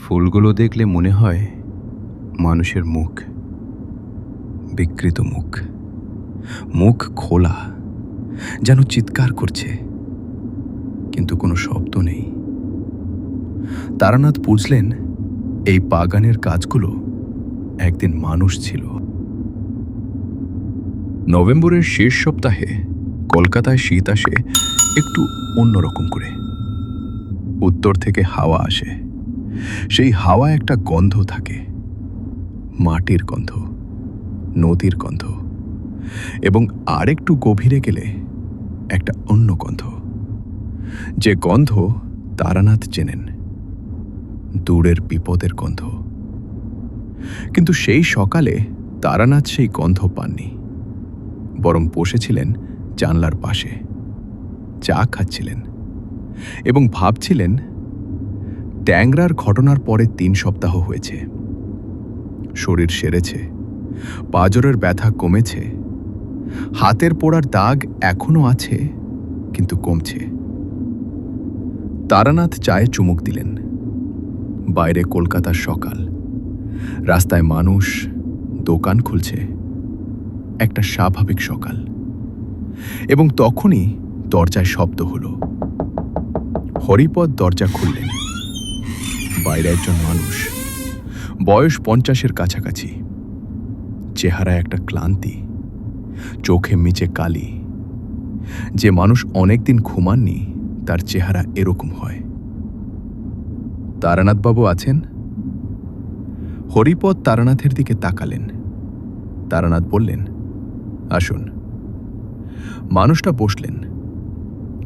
ফুলগুলো দেখলে মনে হয় মানুষের মুখ, বিকৃত মুখ, মুখ খোলা, যেন চিৎকার করছে, কিন্তু কোনো শব্দ নেই। তারানাথ বুঝলেন এই বাগানের গাছগুলো একদিন মানুষ ছিল। নভেম্বরের শেষ সপ্তাহে কলকাতায় শীত আসে একটু অন্যরকম করে। উত্তর থেকে হাওয়া আসে, সেই হাওয়া একটা গন্ধ থাকে, মাটির গন্ধ, নদীর গন্ধ, এবং আরেকটু গভীরে গেলে একটা অন্য গন্ধ, যে গন্ধ তারানাথ চেনেন, দূরের বিপদের গন্ধ। কিন্তু সেই সকালে তারানাথ সেই গন্ধ পাননি, বরং বসেছিলেন জানলার পাশে, চা খাচ্ছিলেন এবং ভাবছিলেন, ট্যাংরার ঘটনার পরে ৩ সপ্তাহ হয়েছে, শরীর সেরেছে, পাঁজরের ব্যথা কমেছে, হাতের পোড়ার দাগ এখনো আছে কিন্তু কমছে। তারানাথ চায়ে চুমুক দিলেন। বাইরে কলকাতার সকাল, রাস্তায় মানুষ, দোকান খুলছে, একটা স্বাভাবিক সকাল। এবং তখনই দরজায় শব্দ হলো। হরিপদ দরজা খুললেন। বাইরে একজন মানুষ, বয়স ৫০-এর কাছাকাছি, চেহারায় একটা ক্লান্তি, চোখে মিচে কালি। যে মানুষ অনেকদিন ঘুমাননি তার চেহারা এরকম হয়। তারানাথবাবু আছেন? হরিপদ তারানাথের দিকে তাকালেন। তারানাথ বললেন, আসুন। মানুষটা বসলেন।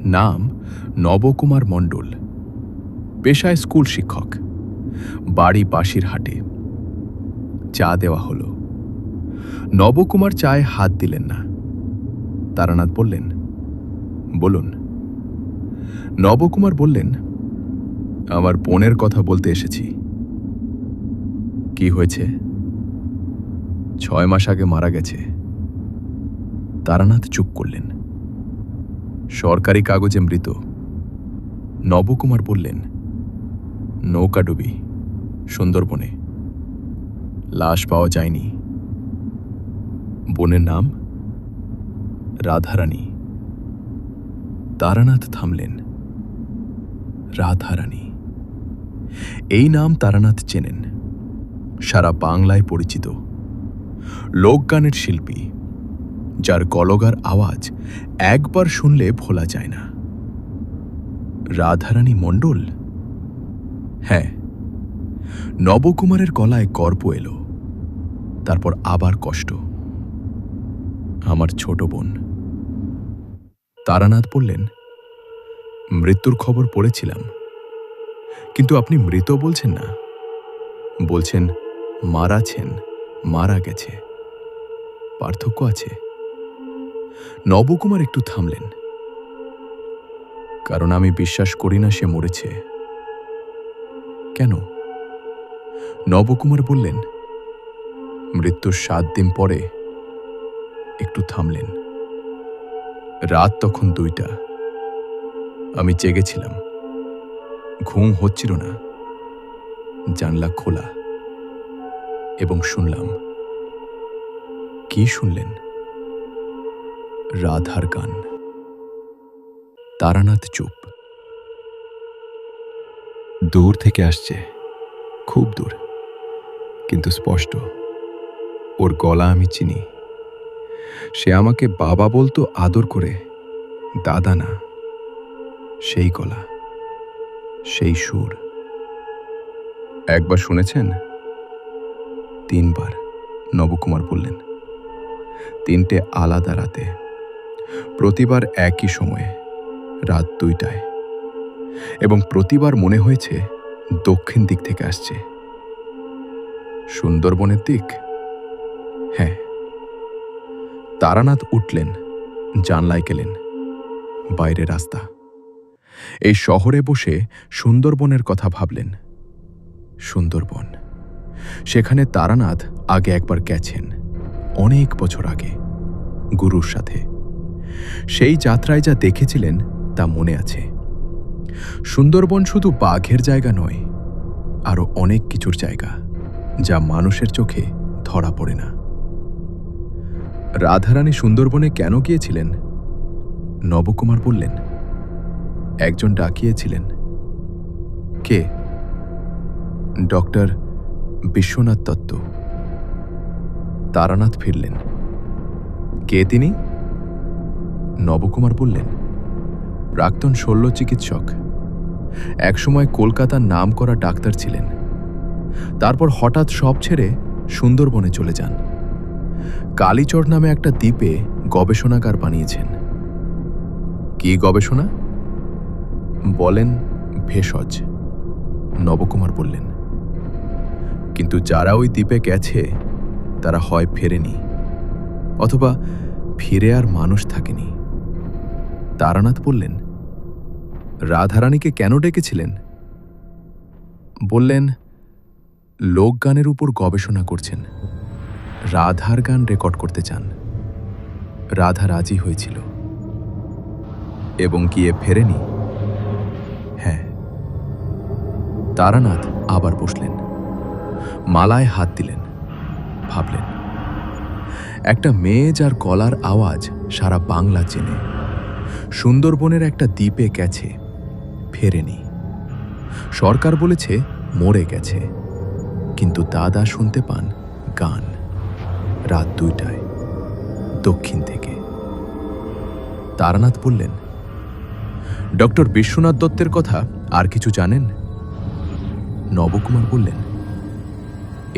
নাম নবকুমার মণ্ডল, পেশায় স্কুল শিক্ষক, বাড়ি বাঁশিরহাটে। চা দেওয়া হলো। নবকুমার চায়ে হাত দিলেন না। তারানাথ বললেন, বলুন। নবকুমার বললেন, আমার বোনের কথা বলতে এসেছি। কি হয়েছে? ৬ মাস আগে মারা গেছে। তারানাথ চুপ করলেন। সরকারি কাগজে মৃত। নবকুমার বললেন, নৌকাডুবি, সুন্দরবনে, লাশ পাওয়া যায়নি। বোনের নাম রাধারানী। তারানাথ থামলেন। রাধারানী, এই নাম তারানাথ চেনেন, সারা বাংলায় পরিচিত। লোকগানের শিল্পী, যার গলগার আওয়াজ একবার শুনলে ভোলা যায় না। রাধারানী মণ্ডল? হ্যাঁ। নবকুমারের গলায় গর্ব এলো, তারপর আবার কষ্ট। আমার ছোট বোন। তারানাথ বললেন, মৃত্যুর খবর পড়েছিলাম, কিন্তু আপনি মৃত বলছেন না, বলছেন মারাছেন, মারা গেছে। পার্থক্য আছে। নবকুমার একটু থামলেন। কারণ আমি বিশ্বাস করি না সে মরেছে। কেন? নবকুমার বললেন, মৃত্যুর ৭ দিন পরে। একটু থামলেন। রাত তখন ২টা। আমি জেগেছিলাম, ঘুম হচ্ছিল না। জানলা খোলা এবং শুনলাম। কি শুনলেন? রাধার গান। তারানাথ চুপ। দূর থেকে আসছে, খুব দূর, কিন্তু স্পষ্ট। ওর গলা আমি চিনি। সে আমাকে বাবা বলতো আদর করে, দাদা না। সেই গলা, সেই সুর। একবার শুনেছেন? ৩ বার, নবকুমার বললেন। ৩টে আলাদা রাতে, প্রতিবার একই সময়ে, রাত ২টায়। এবং প্রতিবার মনে হয়েছে দক্ষিণ দিক থেকে আসছে। সুন্দরবনের দিক? হ্যাঁ। তারানাথ উঠলেন, জানলায় গেলেন। বাইরে রাস্তা। এই শহরে বসে সুন্দরবনের কথা ভাবলেন। সুন্দরবন, সেখানে তারানাথ আগে একবার গেছেন, অনেক বছর আগে, গুরুর সাথে। সেই যাত্রায় যা দেখেছিলেন তা মনে আছে। সুন্দরবন শুধু বাঘের জায়গা নয়, আরও অনেক কিছুর জায়গা, যা মানুষের চোখে ধরা পড়ে না। রাধারানী সুন্দরবনে কেন গিয়েছিলেন? নবকুমার বললেন, একজন ডাকিয়েছিলেন। কে? ডক্টর বিশ্বনাথ দত্ত। তারানাথ ফিরলেন। কে তিনি? নবকুমার বললেন, প্রাক্তন শল্য চিকিৎসক। একসময় কলকাতার নামকরা ডাক্তার ছিলেন। তারপর হঠাৎ সব ছেড়ে সুন্দরবনে চলে যান। কালীচর নামে একটা দ্বীপে গবেষণাগার বানিয়েছেন। কি গবেষণা? বলেন ভেষজ। নবকুমার বললেন, কিন্তু যারা ওই দ্বীপে গেছে তারা হয় ফেরেনি, অথবা ফিরে আর মানুষ থাকেনি। তারানাথ বললেন, রাধারানীকে কেন ডেকেছিলেন? বললেন, লোকগানের উপর গবেষণা করছেন, রাধার গান রেকর্ড করতে চান। রাধা রাজি হয়েছিল। এবং গিয়ে ফেরেনি? হ্যাঁ। তারানাথ আবার বসলেন, মালায় হাত দিলেন, ভাবলেন। একটা মেয়ে যার গলার আওয়াজ সারা বাংলা চেনে, সুন্দরবনের একটা দ্বীপে গেছে, ফেরেনি। সরকার বলেছে মরে গেছে, কিন্তু দাদা শুনতে পান গান রাত 2টায় দক্ষিণ থেকে। তারানাথ বললেন, ডক্টর বিশ্বনাথ দত্তের কথা আর কিছু জানেন? নবকুমার বললেন,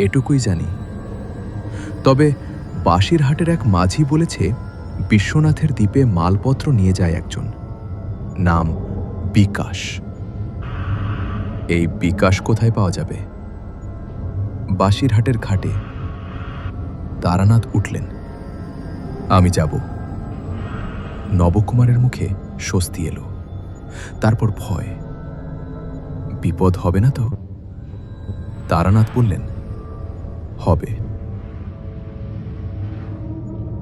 এটুকুই জানি। তবে বাসিরহাটের এক মাঝি বলেছে বিশ্বনাথের দ্বীপে মালপত্র নিয়ে যায় একজন, নাম বিকাশ। এই বিকাশ কোথায় পাওয়া যাবে? বাসিরহাটের ঘাটে। তারানাথ উঠলেন, আমি যাব। নবকুমারের মুখে স্বস্তি এলো, তারপর ভয়। বিপদ হবে না তো? তারানাথ বললেন, হবে।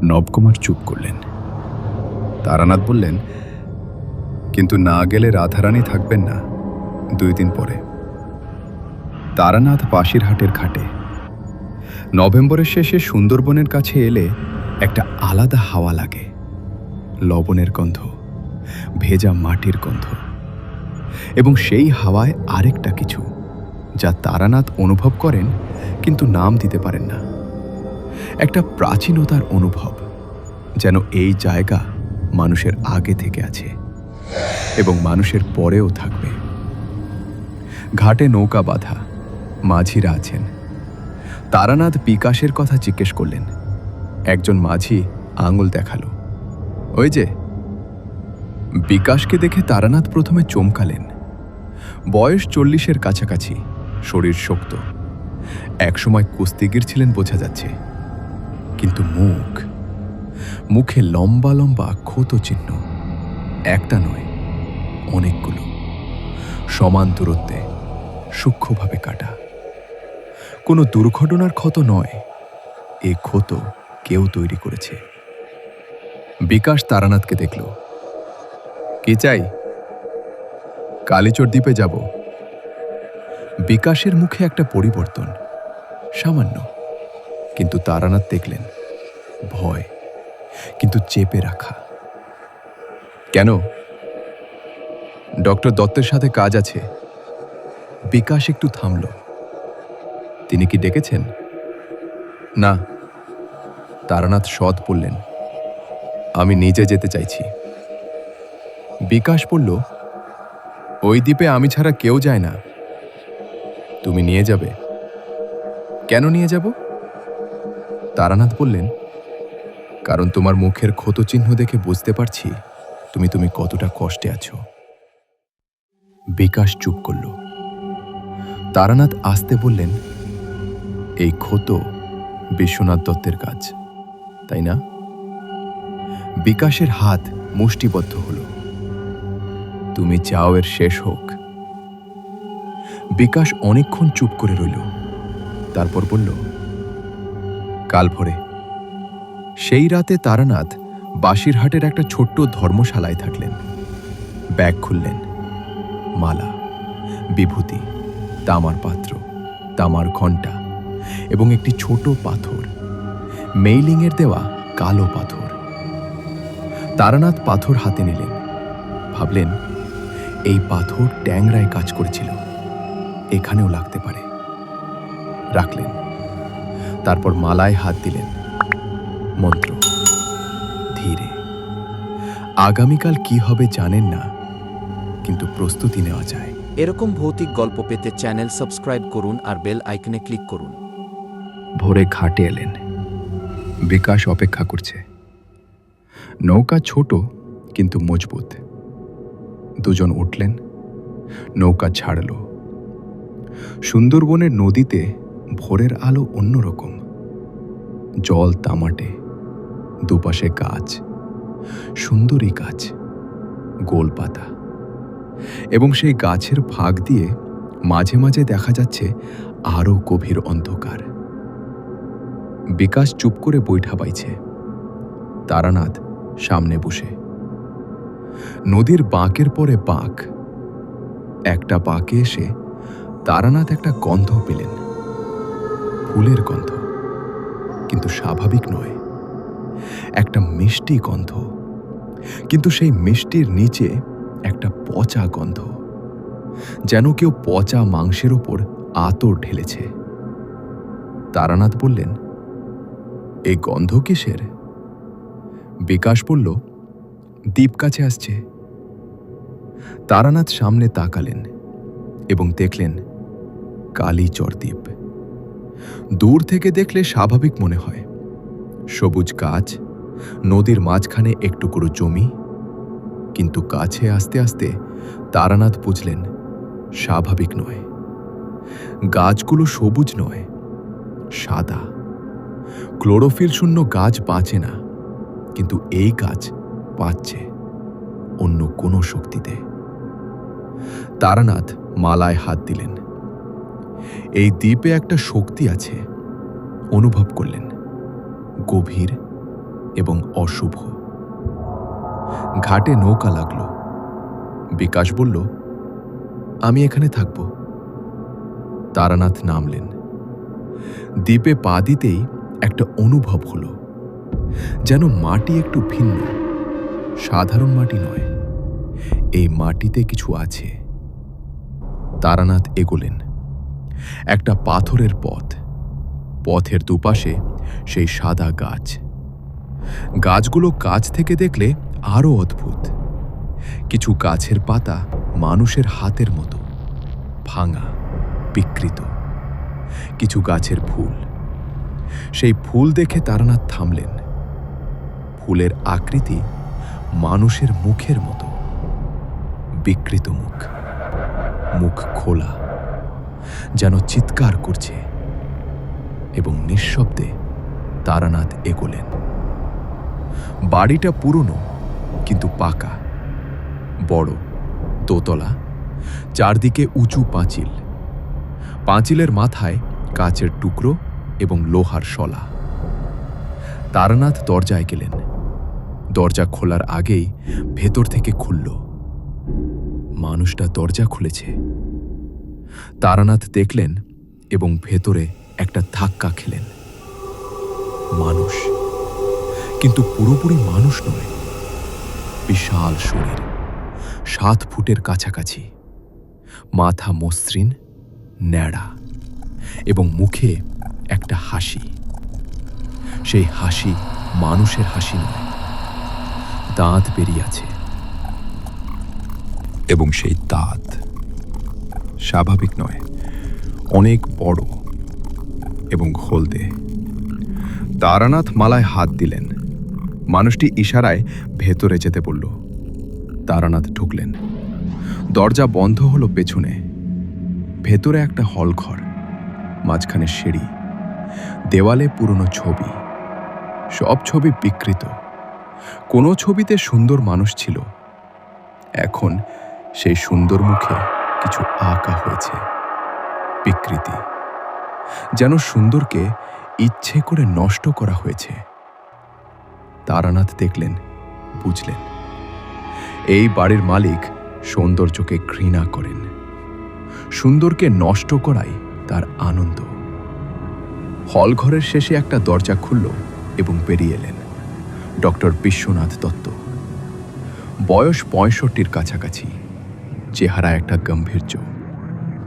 নবকুমার চুপ করলেন। তারানাথ বললেন, কিন্তু না গেলে রাধারানী থাকবেন না 2 দিন পরে। তারানাথ বাসিরহাটের ঘাটে। নভেম্বরের শেষে সুন্দরবনের কাছে এলে একটা আলাদা হাওয়া লাগে, লবণের গন্ধ, ভেজা মাটির গন্ধ, এবং সেই হাওয়ায় আরেকটা কিছু, যা তারানাথ অনুভব করেন কিন্তু নাম দিতে পারেন না। একটা প্রাচীনতার অনুভব, যেন এই জায়গা মানুষের আগে থেকে আছে এবং মানুষের পরেও থাকবে। ঘাটে নৌকা বাঁধা, মাঝিরা আছেন। তারানাথ বিকাশের কথা জিজ্ঞেস করলেন। একজন মাঝি আঙুল দেখালো, ওই যে। বিকাশকে দেখে তারানাথ প্রথমে চমকালেন। বয়স 40-এর কাছাকাছি, শরীর শক্ত, একসময় কুস্তিগির ছিলেন বোঝা যাচ্ছে। কিন্তু মুখে লম্বা লম্বা ক্ষত চিহ্ন, একটা নয়, অনেকগুলো, সমান দূরত্বে, সূক্ষ্মভাবে কাটা। কোনো দুর্ঘটনার ক্ষত নয়, এ ক্ষত কেউ তৈরি করেছে। বিকাশ তারানাথকে দেখল। কি চাই? কালীচর দ্বীপে যাব। বিকাশের মুখে একটা পরিবর্তন, সামান্য, কিন্তু তারানাথ দেখলেন ভয়, কিন্তু চেপে রাখা। কেন? ডক্টর দত্তের সাথে কাজ আছে। বিকাশ একটু থামল। তিনি কি ডেকেছেন? না। তারানাথ সৎ বললেন, আমি নিজে যেতে চাইছি। বিকাশ বলল, ওই দ্বীপে আমি ছাড়া কেউ যায় না। তুমি নিয়ে যাবে? কেন নিয়ে যাব? তারানাথ বললেন, কারণ তোমার মুখের ক্ষত চিহ্ন দেখে বুঝতে পারছি তুমি কতটা কষ্টে আছো। বিকাশ চুপ করল। তারানাথ আস্তে বললেন, এই ক্ষত বিশ্বনাথ দত্তের কাজ, তাই না? বিকাশের হাত মুষ্টিবদ্ধ হল। তুমি চাও এর শেষ হোক? বিকাশ অনেকক্ষণ চুপ করে রইল, তারপর বলল, কাল ভোরে। সেই রাতে তারানাথ বাসিরহাটের একটা ছোট্ট ধর্মশালায় থাকলেন। ব্যাগ খুললেন, মালা, বিভূতি, তামার পাত্র, তামার ঘণ্টা এবং একটি ছোট পাথর, মেইলিংয়ের দেওয়া কালো পাথর। তারানাথ পাথর হাতে নিলেন। ভাবলেন, এই পাথর ট্যাংরায় কাজ করেছিল, এখানেও লাগতে পারে। রাখলেন। তারপর মালায় হাত দিলেন। মন্ত্র, ধীরে। আগামীকাল কি হবে জানেন না, কিন্তু প্রস্তুতি নেওয়া যায়। এরকম ভৌতিক গল্প পেতে চ্যানেল সাবস্ক্রাইব করুন আর বেল আইকনে ক্লিক করুন। ভোরে ঘাটে এলেন। বিকাশ অপেক্ষা করছে। নৌকা ছোট কিন্তু মজবুত। দুজন উঠলেন, নৌকা ছাড়ল। সুন্দরবনের নদীতে ভোরের আলো অন্যরকম। জল তামাটে, দুপাশে গাছ, সুন্দরী গাছ, গোল পাতা, এবং সেই গাছের ফাঁক দিয়ে মাঝে মাঝে দেখা যাচ্ছে আরও গভীর অন্ধকার। বিকাশ চুপ করে বৈঠা বাইছে। তারানাথ সামনে বসে। নদীর বাঁকের পরে বাঁক। একটা বাঁকে এসে তারানাথ একটা গন্ধ পেলেন। ফুলের গন্ধ, কিন্তু স্বাভাবিক নয়। একটা মিষ্টি গন্ধ, কিন্তু সেই মিষ্টির নিচে একটা পচা গন্ধ, যেন কেউ পচা মাংসের ওপর আতর ঢেলেছে। তারানাথ বললেন, এই গন্ধ কিসের? বিকাশ বলল, দ্বীপ কাছে আসছে। তারানাথ সামনে তাকালেন এবং দেখলেন কালীচর দ্বীপ। দূর থেকে দেখলে স্বাভাবিক মনে হয়। সবুজ গাছ, নদীর মাঝখানে একটুকরো জমি। কিন্তু কাছে আসতে আসতে তারানাথ বুঝলেন স্বাভাবিক নয়। গাছগুলো সবুজ নয়, সাদা। ক্লোরোফিল শূন্য গাছ বাঁচে না, কিন্তু এই গাছ বাঁচছে অন্য কোনো শক্তিতে। তারানাথ মালায় হাত দিলেন। এই দ্বীপে একটা শক্তি আছে, অনুভব করলেন, গভীর এবং অশুভ। ঘাটে নৌকা লাগল। বিকাশ বলল, আমি এখানে থাকব। তারানাথ নামলেন। দ্বীপে পা দিতেই একটা অনুভব হলো, যেন মাটি একটু ভিন্ন, সাধারণ মাটি নয়। এই মাটিতে কিছু আছে। তারানাথ এগোলেন। একটা পাথরের পথ, পথের দুপাশে সেই সাদা গাছ। গাছগুলো কাছ থেকে দেখলে আরো অদ্ভুত। কিছু গাছের পাতা মানুষের হাতের মতো, ভাঙা, বিকৃত। কিছু গাছের ফুল। সেই ফুল দেখে তারানাথ থামলেন। ফুলের আকৃতি মানুষের মুখের মতো, বিকৃত মুখ, মুখ খোলা, যেন চিৎকার করছে। এবং নিঃশব্দে তারানাথ এগোলেন। বাড়িটা পুরনো কিন্তু পাকা, বড়, দোতলা, চারদিকে উঁচু পাঁচিল। পাঁচিলের মাথায় কাচের টুকরো এবং লোহার শলা। তারানাথ দরজায় গেলেন। দরজা খোলার আগেই ভেতর থেকে খুলল। মানুষটা দরজা খুলেছে। তারানাথ দেখলেন এবং ভেতরে একটা ধাক্কা খেলেন। মানুষ, কিন্তু পুরোপুরি মানুষ নয়। বিশাল শরীর, 7 ফুটের কাছাকাছি, মাথা মসৃণ, ন্যাড়া, এবং মুখে একটা হাসি। সেই হাসি মানুষের হাসি নয়, দাঁত বেরিয়ে আছে। এবং সেই দাঁত স্বাভাবিক নয়, অনেক বড় এবং হলদে। তারানাথ মালায় হাত দিলেন। মানুষটি ইশারায় ভেতরে যেতে বলল। তারানাথ ঢুকলেন। দরজা বন্ধ হলো পেছনে। ভেতরে একটা হলঘর, মাঝখানে সিঁড়ি, দেওয়ালে পুরনো ছবি। সব ছবি বিকৃত। কোনো ছবিতে সুন্দর মানুষ ছিল, এখন সেই সুন্দর মুখে কিছু আঁকা হয়েছে, বিকৃতি, যেন সুন্দরকে ইচ্ছে করে নষ্ট করা হয়েছে। তারানাথ দেখলেন, বুঝলেন, এই বাড়ির মালিক সৌন্দর্যকে ঘৃণা করেন। সুন্দরকে নষ্ট করাই তার আনন্দ। হলঘরের শেষে একটা দরজা খুলল এবং বেরিয়ে এলেন ডক্টর বিশ্বনাথ দত্ত। বয়স 65-র কাছাকাছি, চেহারা একটা গম্ভীর্য,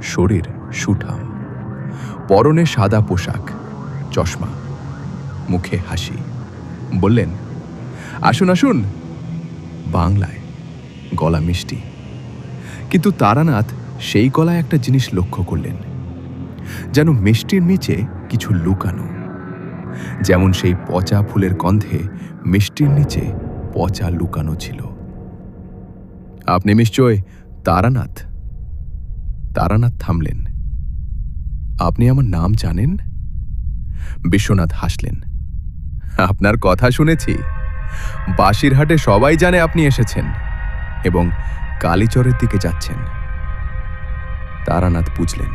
শরীর সুঠাম, পরনে সাদা পোশাক, চশমা, মুখে হাসি। বললেন, আসুন আসুন। বাংলায়, গলা মিষ্টি। কিন্তু তারানাথ সেই গলায় একটা জিনিস লক্ষ্য করলেন, যেন মিষ্টির নিচে কিছু লুকানো। যেমন সেই পচা ফুলের গন্ধে মিষ্টির নিচে পচা লুকানো ছিল। আপনি নিশ্চয় তারানাথ? তারানাথ থামলেন। আপনি আমার নাম জানেন? বিশ্বনাথ হাসলেন। আপনার কথা শুনেছি। বাসিরহাটে সবাই জানে আপনি এসেছেন এবং কালীচরের দিকে যাচ্ছেন। তারানাথ বুঝলেন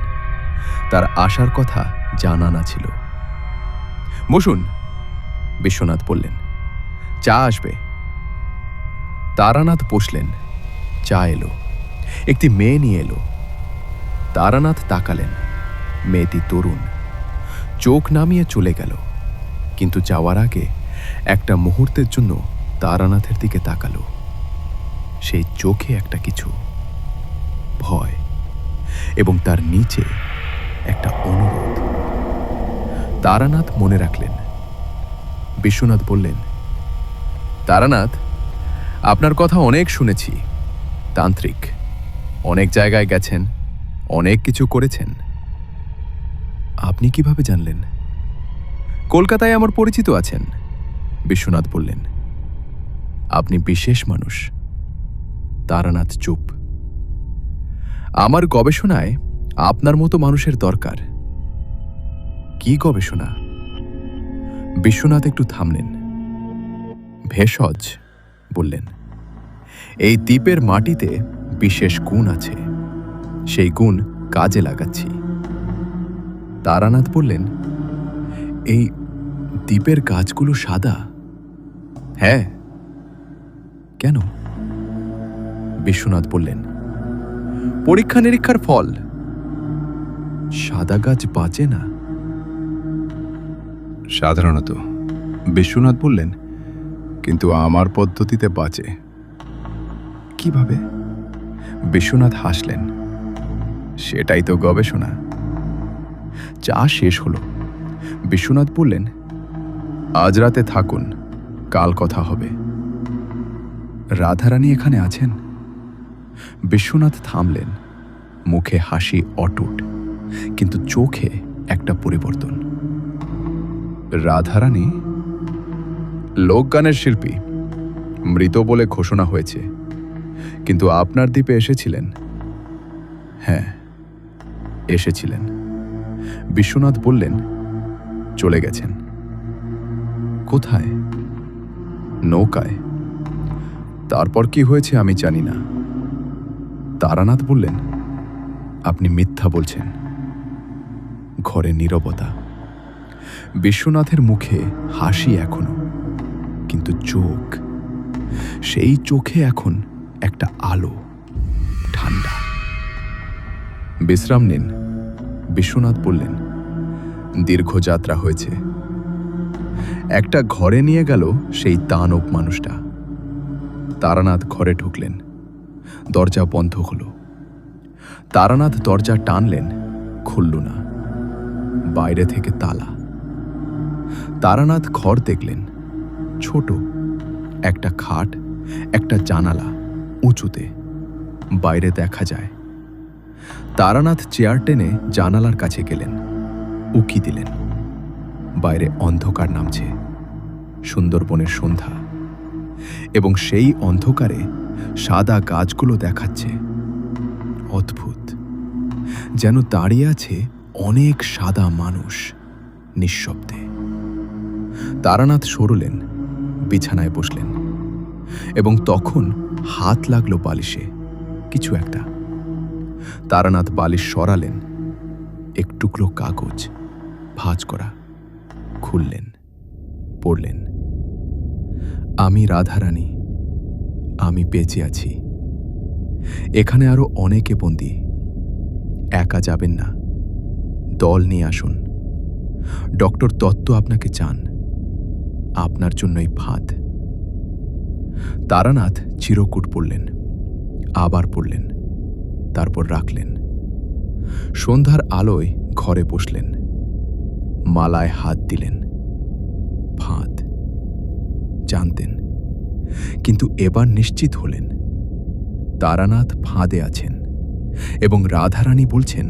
তার আসার কথা জানা না ছিল। বসুন, বিশ্বনাথ বললেন। চা আসবে। তারানাথ বসলেন। চা এলো। একটি মেয়ে নিয়ে এলো। তারানাথ তাকালেন। মেয়েটি তরুণ, চোখ নামিয়ে চলে গেল, কিন্তু যাওয়ার আগে একটা মুহূর্তের জন্য তারানাথের দিকে তাকালো। সেই চোখে একটা কিছু, ভয়, এবং তার নিচে একটা অনুরোধ। তারানাথ মনে রাখলেন। বিশ্বনাথ বললেন, তারানাথ, আপনার কথা অনেক শুনেছি। তান্ত্রিক, অনেক জায়গায় গেছেন, অনেক কিছু করেছেন। আপনি কিভাবে জানলেন? কলকাতায় আমার পরিচিত আছেন। বিশ্বনাথ বললেন, আপনি বিশেষ মানুষ। তারানাথ চুপ। আমার গবেষণায় আপনার মতো মানুষের দরকার। কি গবেষণা? বিশ্বনাথ একটু থামলেন। ভেষজ, বললেন। এই দ্বীপের মাটিতে বিশেষ গুণ আছে, সেই গুণ কাজে লাগাচ্ছি। তারানাথ বললেন, এই দ্বীপের গাছগুলো সাদা? হ্যাঁ। কেন? বিশ্বনাথ বললেন, পরীক্ষা নিরীক্ষার ফল। সাদা গাছ বাঁচে না? সাধারণত, বিশ্বনাথ বললেন, কিন্তু আমার পদ্ধতিতে বাঁচে। কিভাবে? বিশ্বনাথ হাসলেন। সেটাই তো গবেষণা। চা শেষ হলো। বিশ্বনাথ বললেন, আজ রাতে থাকুন, কাল কথা হবে। রাধারানী এখানে আছেন? বিশ্বনাথ থামলেন। মুখে হাসি অটুট, কিন্তু চোখে একটা পরিবর্তন। রাধারানী লোকগানের শিল্পী, মৃত বলে ঘোষণা হয়েছে, কিন্তু আপনার দ্বীপে এসেছিলেন। হ্যাঁ, এসেছিলেন। বিশ্বনাথ বললেন, চলে গেছেন। কোথায়? নৌকায়। তারপর কি হয়েছে আমি জানি না। তারানাথ বললেন, আপনি মিথ্যা বলছেন। ঘরে নীরবতা। বিশ্বনাথের মুখে হাসি এখনো, কিন্তু চোখ, সেই চোখে এখন একটা আলো, ঠান্ডা। বিশ্রাম নিন, বিশ্বনাথ বললেন। দীর্ঘ যাত্রা হয়েছে। একটা ঘরে নিয়ে গেল সেই দানব মানুষটা। তারানাথ ঘরে ঢুকলেন। দরজা বন্ধ হলো। তারানাথ দরজা টানলেন, খুলল না। বাইরে থেকে তালা। তারানাথ ঘর দেখলেন। ছোট, একটা খাট, একটা জানালা উঁচুতে, বাইরে দেখা যায়। তারানাথ চেয়ার টেনে জানালার কাছে গেলেন, উকি দিলেন। বাইরে অন্ধকার নামছে, সুন্দরবনের সন্ধ্যা, এবং সেই অন্ধকারে সাদা গাছগুলো দেখাচ্ছে। অদ্ভুত, যেন দাঁড়িয়ে আছে অনেক সাদা মানুষ, নিঃশব্দে। তারানাথ সরলেন, বিছানায় বসলেন, এবং তখন হাত লাগলো বালিশে, কিছু একটা। তারানাথ বালিশ সরালেন। এক টুকরো কাগজ, ভাঁজ করা। খুললেন, পড়লেন, আমি রাধারানী, আমি বেঁচে আছি। এখানে আরো অনেকে বন্দী। একা যাবেন না, দল নিয়ে আসুন। ডক্টর দত্ত আপনাকে চান, আপনার জন্যই ফাঁদ। তারানাথ চিরকুট পড়লেন, আবার পড়লেন, তারপর রাখলেন। সন্ধ্যার আলোয় ঘরে বসলেন, মালায় হাত দিলেন। ফাঁদ জানতেন, কিন্তু এবার নিশ্চিত হলেন তারানাথ ফাঁদে আছেন এবং রাধারানী বলছেন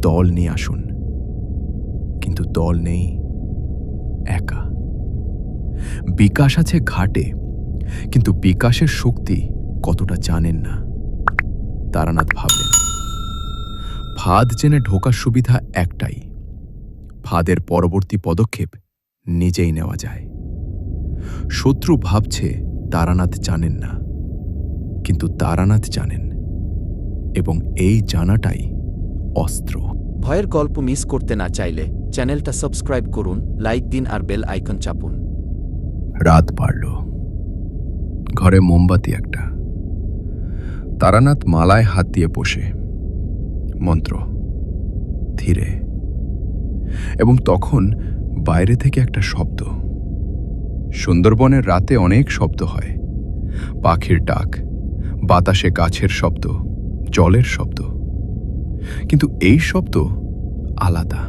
দল নিয়ে আসুন। কিন্তু দল নেই, একা। বিকাশ আছে ঘাটে, কিন্তু বিকাশের শক্তি কতটা জানেন না। তারানাথ ভাবলেন, ফাঁদ জেনে ঢোকার সুবিধা একটাই, ফাঁদের পরবর্তী পদক্ষেপ নিজেই নেওয়া যায়। শত্রু ভাবছে তারানাথ জানেন না, কিন্তু তারানাথ জানেন, এবং এই জানাটাই অস্ত্র। ভয়ের গল্প মিস করতে না চাইলে চ্যানেলটা সাবস্ক্রাইব করুন, লাইক দিন আর বেল আইকন চাপুন। রাত বাড়ল, ঘরে মোমবাতি একটা। তারানাথ মালায় হাত দিয়ে বসে, মন্ত্র, ধীরে। এবং তখন বাইরে থেকে একটা শব্দ। সুন্দরবনের রাতে অনেক শব্দ হয়, পাখির ডাক, বাতাসে গাছের শব্দ, জলের শব্দ, কিন্তু এই শব্দ আলাদা।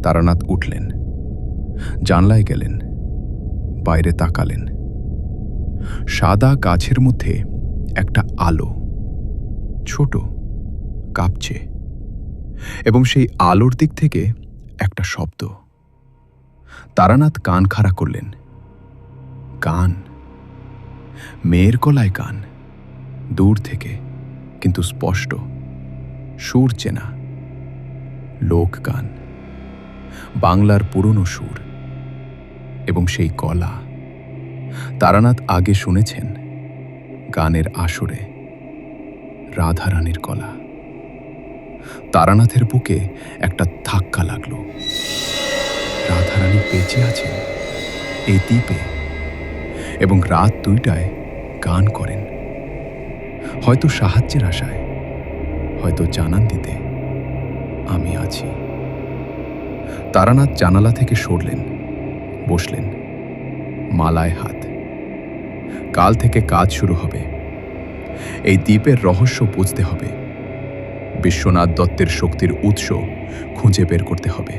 তারানাথ উঠলেন, জানলায় গেলেন, বাইরে তাকালেন। সাদা গাছের মধ্যে একটা আলো, ছোট, কাঁপছে, এবং সেই আলোর দিক থেকে একটা শব্দ। তারানাথ কান খাড়া করলেন। গান, মেয়ের গলায় গান, দূর থেকে কিন্তু স্পষ্ট, সুর চেনা, লোক গান, বাংলার পুরনো সুর। এবং সেই গলা তারানাথ আগে শুনেছেন গানের আসরে, রাধারানীর গলা। তারানাথের বুকে একটা ধাক্কা লাগলো। রাধারানী বেঁচে আছেন এই দ্বীপে, এবং রাত 2টায় গান করেন, হয়তো সাহায্যের আশায়, হয়তো জানান দিতে আমি আছি। তারানাথ জানালা থেকে সরলেন, বসলেন, মালায় হাত। কাল থেকে কাজ শুরু হবে। এই দ্বীপের রহস্য বুঝতে হবে, বিশ্বনাথ দত্তের শক্তির উৎস খুঁজে বের করতে হবে,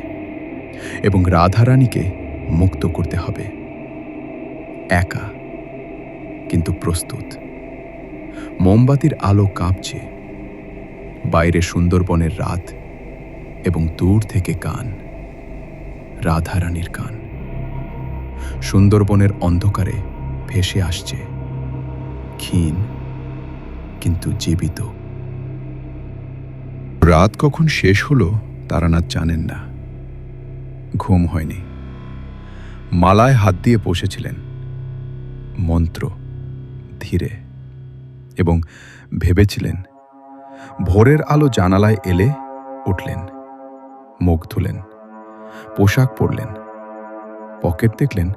এবং রাধারানীকে মুক্ত করতে হবে। একা, কিন্তু প্রস্তুত। মোমবাতির আলো কাঁপছে, বাইরে সুন্দরবনের রাত, এবং দূর থেকে গান, রাধারানীর গান। সুন্দরবনের অন্ধকারে ভেসে আসছে, ক্ষীণ কিন্তু জীবিত। রাত কখন শেষ হলো তারানাথ জানেন না। ঘুম হয়নি। মালায় হাত দিয়ে বসেছিলেন, মন্ত্র, ধীরে, এবং ভেবেছিলেন। ভোরের আলো জানালায় এলে উঠলেন, মুখ ধুলেন, পোশাক পরলেন, পকেট দেখলেন,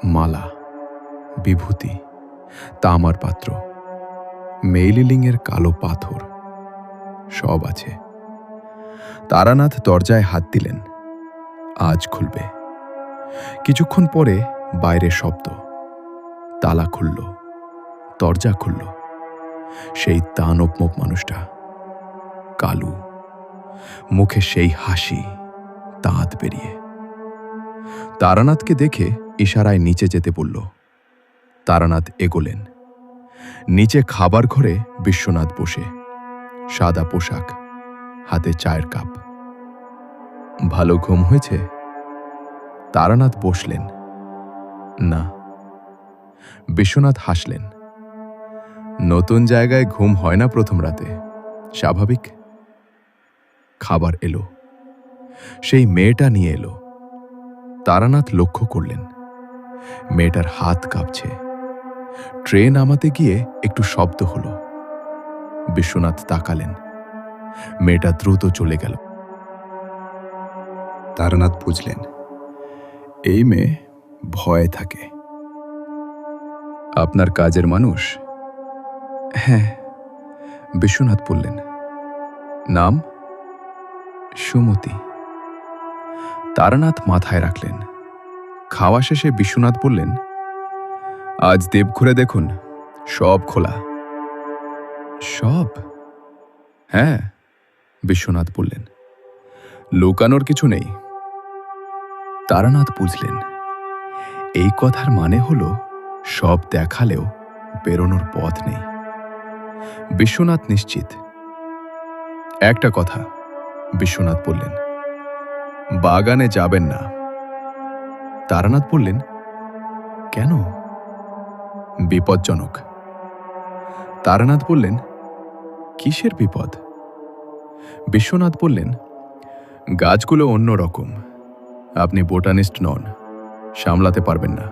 মালা, বিভূতি, তামার পাত্র, মেইলিলিংয়ের কালো পাথর, সব আছে। তারানাথ দরজায় হাত দিলেন, আজ খুলবে। কিছুক্ষণ পরে বাইরে শব্দ, তালা খুলল, দরজা খুলল। সেই দানবমুখ মানুষটা, কালু, মুখে সেই হাসি, দাঁত বেরিয়ে। তারানাথকে দেখে ইশারায় নিচে যেতে বলল। তারানাথ এগোলেন। নিচে খাবার ঘরে বিশ্বনাথ বসে, সাদা পোশাক, হাতে চায়ের কাপ। ভালো ঘুম হয়েছে? তারানাথ বসলেন। না। বিশ্বনাথ হাসলেন। নতুন জায়গায় ঘুম হয় না প্রথম রাতে, স্বাভাবিক। খাবার এলো, সেই মেয়েটা নিয়ে এলো। তারানাথ লক্ষ্য করলেন, মেয়েটার হাত কাঁপছে। ট্রেন নামাতে গিয়ে একটু শব্দ হলো। বিশ্বনাথ তাকালেন, মেয়েটা দ্রুত চলে গেল। তারানাথ বুঝলেন, এই মেয়ে ভয়ে থাকে। আপনার কাজের মানুষ? হ্যাঁ, বিশ্বনাথ বললেন। নাম সুমতি। তারানাথ মাথায় রাখলেন। খাওয়া শেষে বিশ্বনাথ বললেন, আজ দেবঘুরে দেখুন, সব খোলা। সব? হ্যাঁ, বিশ্বনাথ বললেন, লুকানোর কিছু নেই। তারানাথ বুঝলেন এই কথার মানে হলো সব দেখালেও বেরোনোর পথ নেই। বিশ্বনাথ নিশ্চিত। একটা কথা, বিশ্বনাথ বললেন, বাগানে যাবেন না। তারানাথ বললেন, কেন? বিপজ্জনক। তারানাথ বললেন, কিসের বিপদ? বিশ্বনাথ বললেন, গাছগুলো অন্য রকম, আপনি বোটানিস্ট নন, সামলাতে পারবেন না।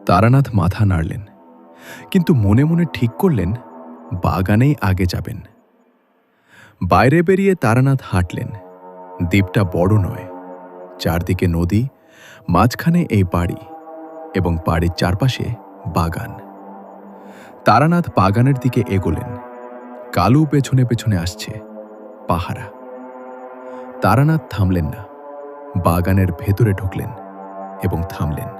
তারানাথ মাথা নাড়লেন, কিন্তু মনে মনে ঠিক করলেন বাগানেই আগে যাবেন। বাইরে বেরিয়ে তারানাথ হাঁটলেন। দ্বীপটা বড় নয়, চারদিকে নদী, মাঝখানে এই বাড়ি এবং বাড়ির চারপাশে বাগান। তারানাথ বাগানের দিকে এগোলেন। কালু পেছনে পেছনে আসছে, পাহারা। তারানাথ থামলেন না, বাগানের ভেতরে ঢুকলেন এবং থামলেন।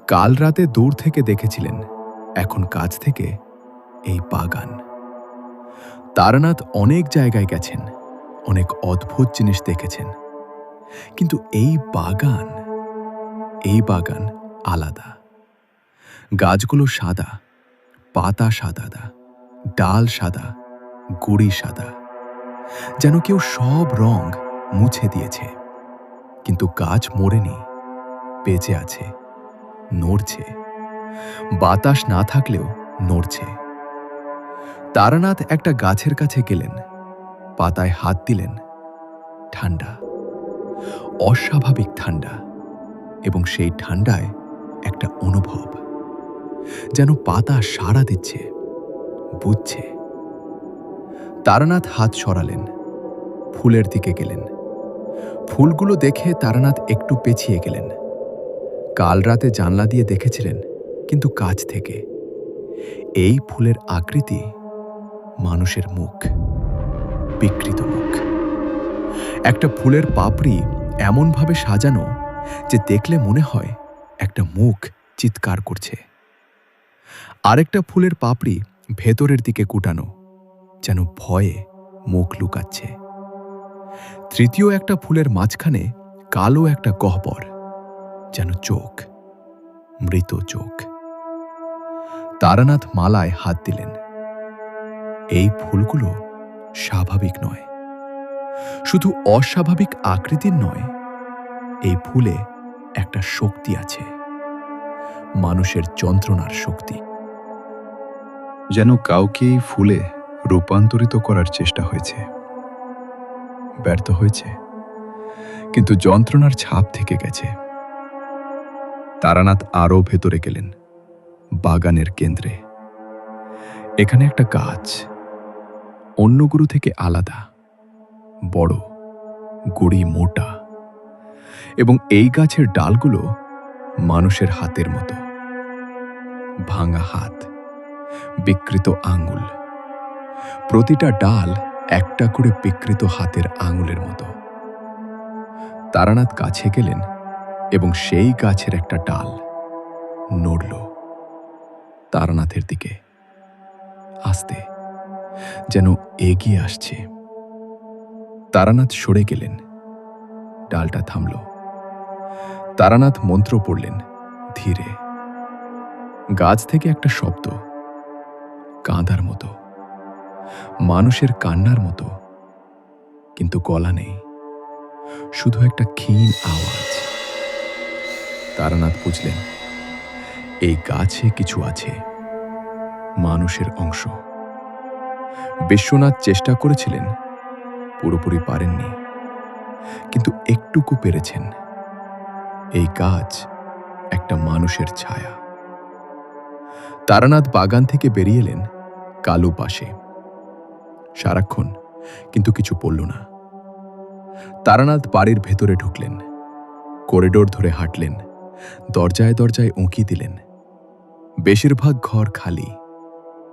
কাল রাতে দূর থেকে দেখেছিলেন, এখন কাছ থেকে এই বাগান। তারানাথ অনেক জায়গায় গেছেন, অনেক অদ্ভুত জিনিস দেখেছেন, কিন্তু এই বাগান আলাদা। গাছগুলো সাদা, পাতা সাদা, ডাল সাদা, গুড়ি সাদা, যেন কেউ সব রং মুছে দিয়েছে। কিন্তু গাছ মরেনি, বেঁচে আছে, নড়ছে। বাতাস না থাকলেও নড়ছে। তারানাথ একটা গাছের কাছে গেলেন, পাতায় হাত দিলেন। ঠান্ডা, অস্বাভাবিক ঠান্ডা, এবং সেই ঠান্ডায় একটা অনুভব, যেন পাতা সাড়া দিচ্ছে, বুঝছে। তারানাথ হাত সরালেন, ফুলের দিকে গেলেন। ফুলগুলো দেখে তারানাথ একটু পেছিয়ে গেলেন। কাল রাতে জানলা দিয়ে দেখেছিলেন, কিন্তু কাছ থেকে। এই ফুলের আকৃতি মানুষের মুখ, বিকৃত মুখ। একটা ফুলের পাপড়ি এমনভাবে সাজানো যে দেখলে মনে হয় একটা মুখ চিৎকার করছে। আরেকটা ফুলের পাপড়ি ভেতরের দিকে কুটানো, যেন ভয়ে মুখ লুকাচ্ছে। তৃতীয় একটা ফুলের মাঝখানে কালো একটা গহ্বর, যেন চোখ, মৃত চোখ। তারানাথ মালায় হাত দিলেন। এই ফুলগুলো স্বাভাবিক নয়, শুধু অস্বাভাবিক আকৃতির নয়, এই ফুলে একটা শক্তি আছে, মানুষের যন্ত্রণার শক্তি। যেন কাউকে এই ফুলে রূপান্তরিত করার চেষ্টা হয়েছে, ব্যর্থ হয়েছে, কিন্তু যন্ত্রণার ছাপ থেকে গেছে। তারানাথ আরও ভেতরে গেলেন, বাগানের কেন্দ্রে। এখানে একটা গাছ, অন্যগুলো থেকে আলাদা, বড়, গুড়ি মোটা, এবং এই গাছের ডালগুলো মানুষের হাতের মতো। ভাঙা হাত, বিকৃত আঙুল, প্রতিটা ডাল একটা করে বিকৃত হাতের আঙুলের মতো। তারানাথ কাছে গেলেন এবং সেই গাছের একটা ডাল নড়ল তারানাথের দিকে, আস্তে, যেন এগিয়ে আসছে। তারানাথ সরে গেলেন, ডালটা থামল। তারানাথ মন্ত্র পড়লেন ধীরে। গাছ থেকে একটা শব্দ, কাঁদার মতো, মানুষের কান্নার মতো, কিন্তু গলা নেই, শুধু একটা ক্ষীণ আওয়াজ। তারানাথ বুঝলেন এই গাছে কিছু আছে, মানুষের অংশ। বিশ্বনাথ চেষ্টা করেছিলেন, পুরোপুরি পারেননি, কিন্তু একটুকু পেরেছেন। এই গাছ একটা মানুষের ছায়া। তারানাথ বাগান থেকে বেরিয়ে এলেন, কালু পাশে। সারাক্ষণ, কিন্তু কিছু পড়ল না। তারানাথ বাড়ির ভেতরে ঢুকলেন, করিডোর ধরে হাঁটলেন, দরজায় দরজায় উঁকি দিলেন। বেশিরভাগ ঘর খালি,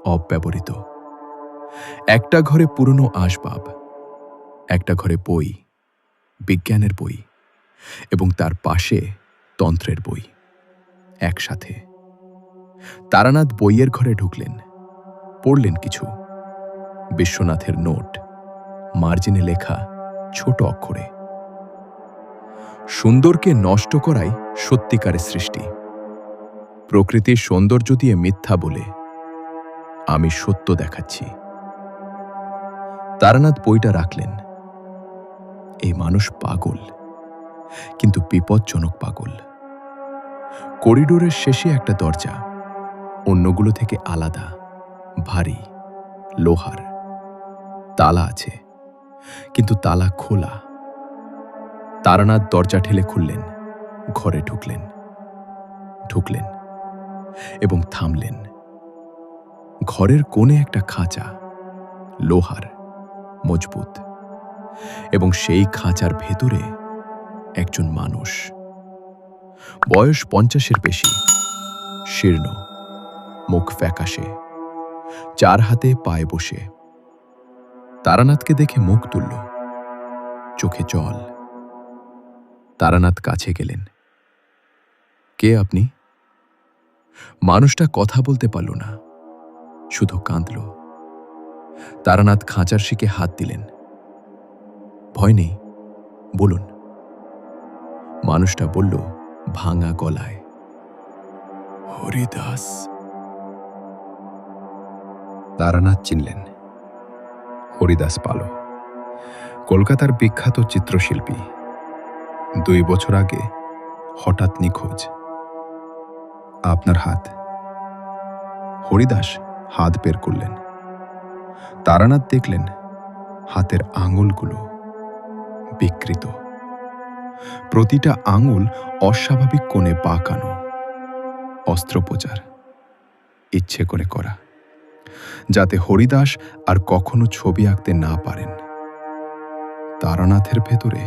অব্যবহৃত। একটা ঘরে পুরনো আসবাব, একটা ঘরে বই, বিজ্ঞানের বই, এবং তার পাশে তন্ত্রের বই একসাথে। তারানাথ বইয়ের ঘরে ঢুকলেন, পড়লেন কিছু। বিশ্বনাথের নোট, মার্জিনে লেখা ছোট অক্ষরে, সুন্দরকে নষ্ট করাই সত্যিকারের সৃষ্টি। প্রকৃতির সৌন্দর্য দিয়ে মিথ্যা বলে আমি সত্য দেখাচ্ছি। তারানাথ বইটা রাখলেন। এই মানুষ পাগল, কিন্তু বিপজ্জনক পাগল। করিডোরের শেষে একটা দরজা, অন্যগুলো থেকে আলাদা, ভারী, লোহার। তালা আছে, কিন্তু তালা খোলা। তারানাথ দরজা ঠেলে খুললেন, ঘরে ঢুকলেন এবং থামলেন। ঘরের কোণে একটা খাঁচা, লোহার, মজবুত, এবং সেই খাঁচার ভেতরে একজন মানুষ, বয়স 50-এর বেশি, শীর্ণ, মুখ ফ্যাকাশে, 4 হাতে পায়ে বসে। তারানাথকে দেখে মুখ তুলল, চোখে জল। তারানাথ কাছে গেলেন। কে আপনি? মানুষটা কথা বলতে পারল না, শুধু কাঁদল। তারানাথ খাঁচার শিকে হাত দিলেন। ভয় নেই, বলুন। মানুষটা বলল ভাঙা গলায়, হরিদাস। তারানাথ চিনলেন হরিদাস পালো, কলকাতার বিখ্যাত চিত্রশিল্পী। 2 বছর আগে হঠাৎ নিখোঁজ। আপনার হাত। হরিদাস হাত বের করলেন। তারানাথ দেখলেন হাতের আঙুলগুলো বিকৃত, প্রতিটা আঙুল অস্বাভাবিক কোণে বাঁকানো। অস্ত্রোপচার, ইচ্ছে করে করা, যাতে হরিদাস আর কখনো ছবি আঁকতে না পারেন। তারানাথের ভেতরে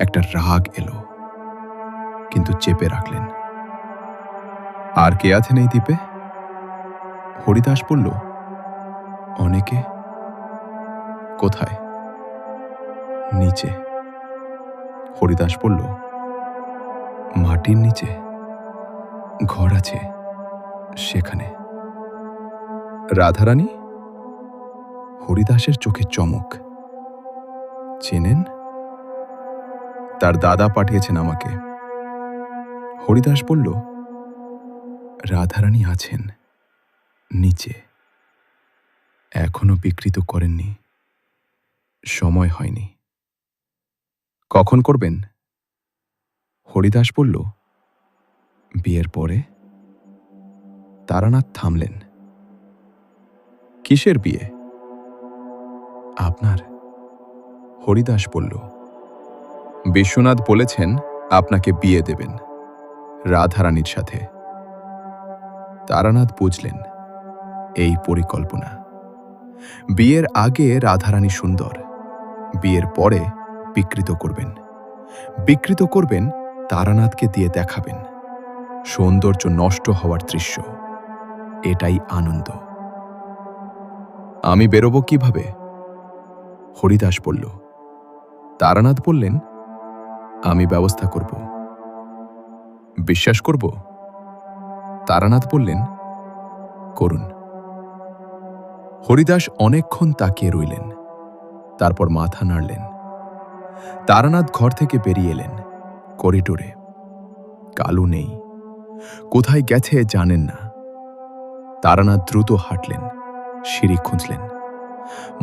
একটা রাগ এলো, কিন্তু চেপে রাখলেন। আর কে আছেন এই দ্বীপে? হরিদাস বলল, অনেকে। কোথায়? নিচে। হরিদাস বলল, মাটির নিচে ঘর আছে, সেখানে। রাধারানী? হরিদাসের চোখে চমক। চেনেন? তার দাদা পাঠিয়েছেন আমাকে। হরিদাস বলল, রাধারানী আছেন নিচে, এখনো বিকৃত করেননি, সময় হয়নি। কখন করবেন? হরিদাস বলল, বিয়ের পরে। তারানাথ থামলেন। কিসের বিয়ে? আপনার। হরিদাস বলল, বিশ্বনাথ বলেছেন আপনাকে বিয়ে দেবেন রাধারানীর সাথে। তারানাথ বুঝলেন এই পরিকল্পনা। বিয়ের আগে রাধারানী সুন্দর, বিয়ের পরে বিকৃত করবেন, তারানাথকে দিয়ে দেখাবেন সৌন্দর্য নষ্ট হওয়ার দৃশ্য। এটাই আনন্দ। আমি বেরোবো কিভাবে? হরিদাস বলল। তারানাথ বললেন, আমি ব্যবস্থা করব। বিশ্বাস করব? তারানাথ বললেন, করুন। হরিদাস অনেকক্ষণ তাকিয়ে রইলেন, তারপর মাথা নাড়লেন। তারানাথ ঘর থেকে বেরিয়ে এলেন। করিডোরে কালু নেই, কোথায় গেছে জানেন না। তারানাথ দ্রুত হাঁটলেন, সিঁড়ি খুঁজলেন,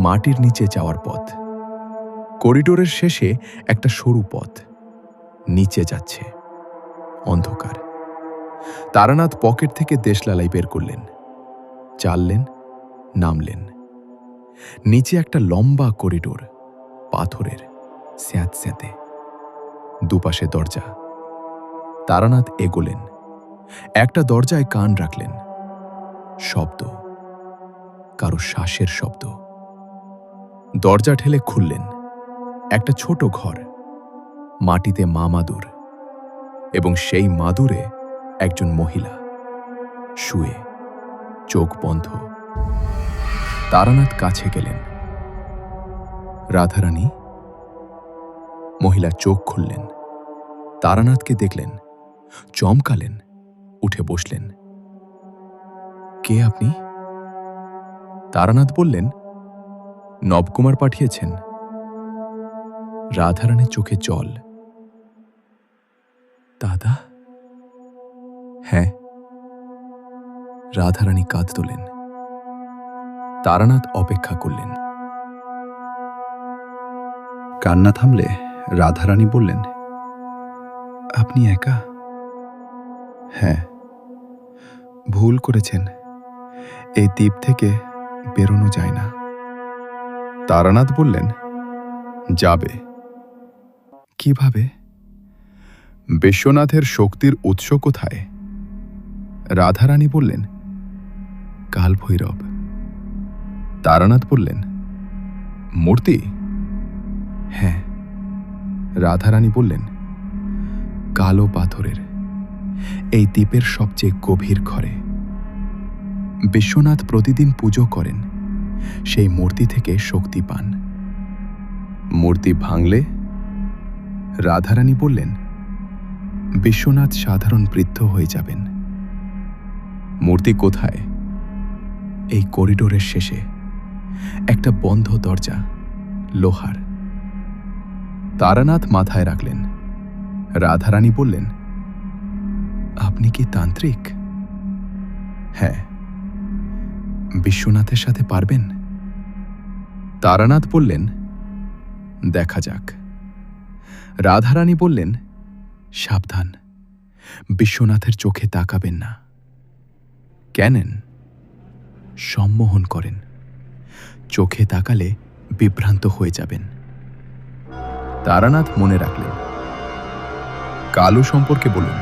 মাটির নিচে যাওয়ার পথ। করিডোরের শেষে একটা সরু পথ, নিচে যাচ্ছে, অন্ধকার। তারানাথ পকেট থেকে দেশলালাই বের করলেন, চাললেন, নামলেন। নিচে একটা লম্বা করিডোর, পাথরের, স্যাঁতস্যাঁতে, দুপাশে দরজা। তারানাথ এগোলেন, একটা দরজায় কান রাখলেন। শব্দ, কারো শ্বাসের শব্দ। দরজা ঠেলে খুললেন। একটা ছোট ঘর, মাটিতে মা মাদুর, এবং সেই মাদুরে একজন মহিলা শুয়ে, চোখ বন্ধ। তারানাথ কাছে গেলেন। রাধারানী। মহিলা চোখ খুললেন, তারানাথকে দেখলেন, চমকালেন, উঠে বসলেন। কে আপনি? তারানাথ বললেন, নবকুমার পাঠিয়েছেন। রাধারানীর চোখে জল। দাদা? হ্যাঁ। রাধারানী কাঁধ তোলেন। তারানাথ অপেক্ষা করলেন। কান্না থামলে রাধারানী বললেন, আপনি একা? হ্যাঁ, ভুল করেছেন। এই দ্বীপ থেকে বেরোনো যায় না। তারানাথ বললেন, যাবে। কিভাবে? বিশ্বনাথের শক্তির উৎস কোথায়? রাধারানী বললেন, কালভৈরব। তারানাথ বললেন, মূর্তি? হ্যাঁ। রাধারানী বললেন, কালো পাথরের, এই দ্বীপের সবচেয়ে গভীর ঘরে। বিশ্বনাথ প্রতিদিন পুজো করেন, সেই মূর্তি থেকে শক্তি পান। মূর্তি ভাঙলে? রাধারানী বললেন, বিশ্বনাথ সাধারণ বৃদ্ধ হয়ে যাবেন। মূর্তি কোথায়? এই করিডোরের শেষে একটা বন্ধ দরজা, লোহার। তারানাথ মাথায় রাখলেন। রাধারানী বললেন, আপনি কি তান্ত্রিক? হ্যাঁ। বিশ্বনাথের সাথে পারবেন? তারানাথ বললেন, দেখা যাক। রাধারানী বললেন, সাবধান, বিশ্বনাথের চোখে তাকাবেন না। কেনেন? সম্মোহন করেন, চোখে তাকালে বিভ্রান্ত হয়ে যাবেন। তারানাথ মনে রাখলেন। কালু সম্পর্কে বলুন।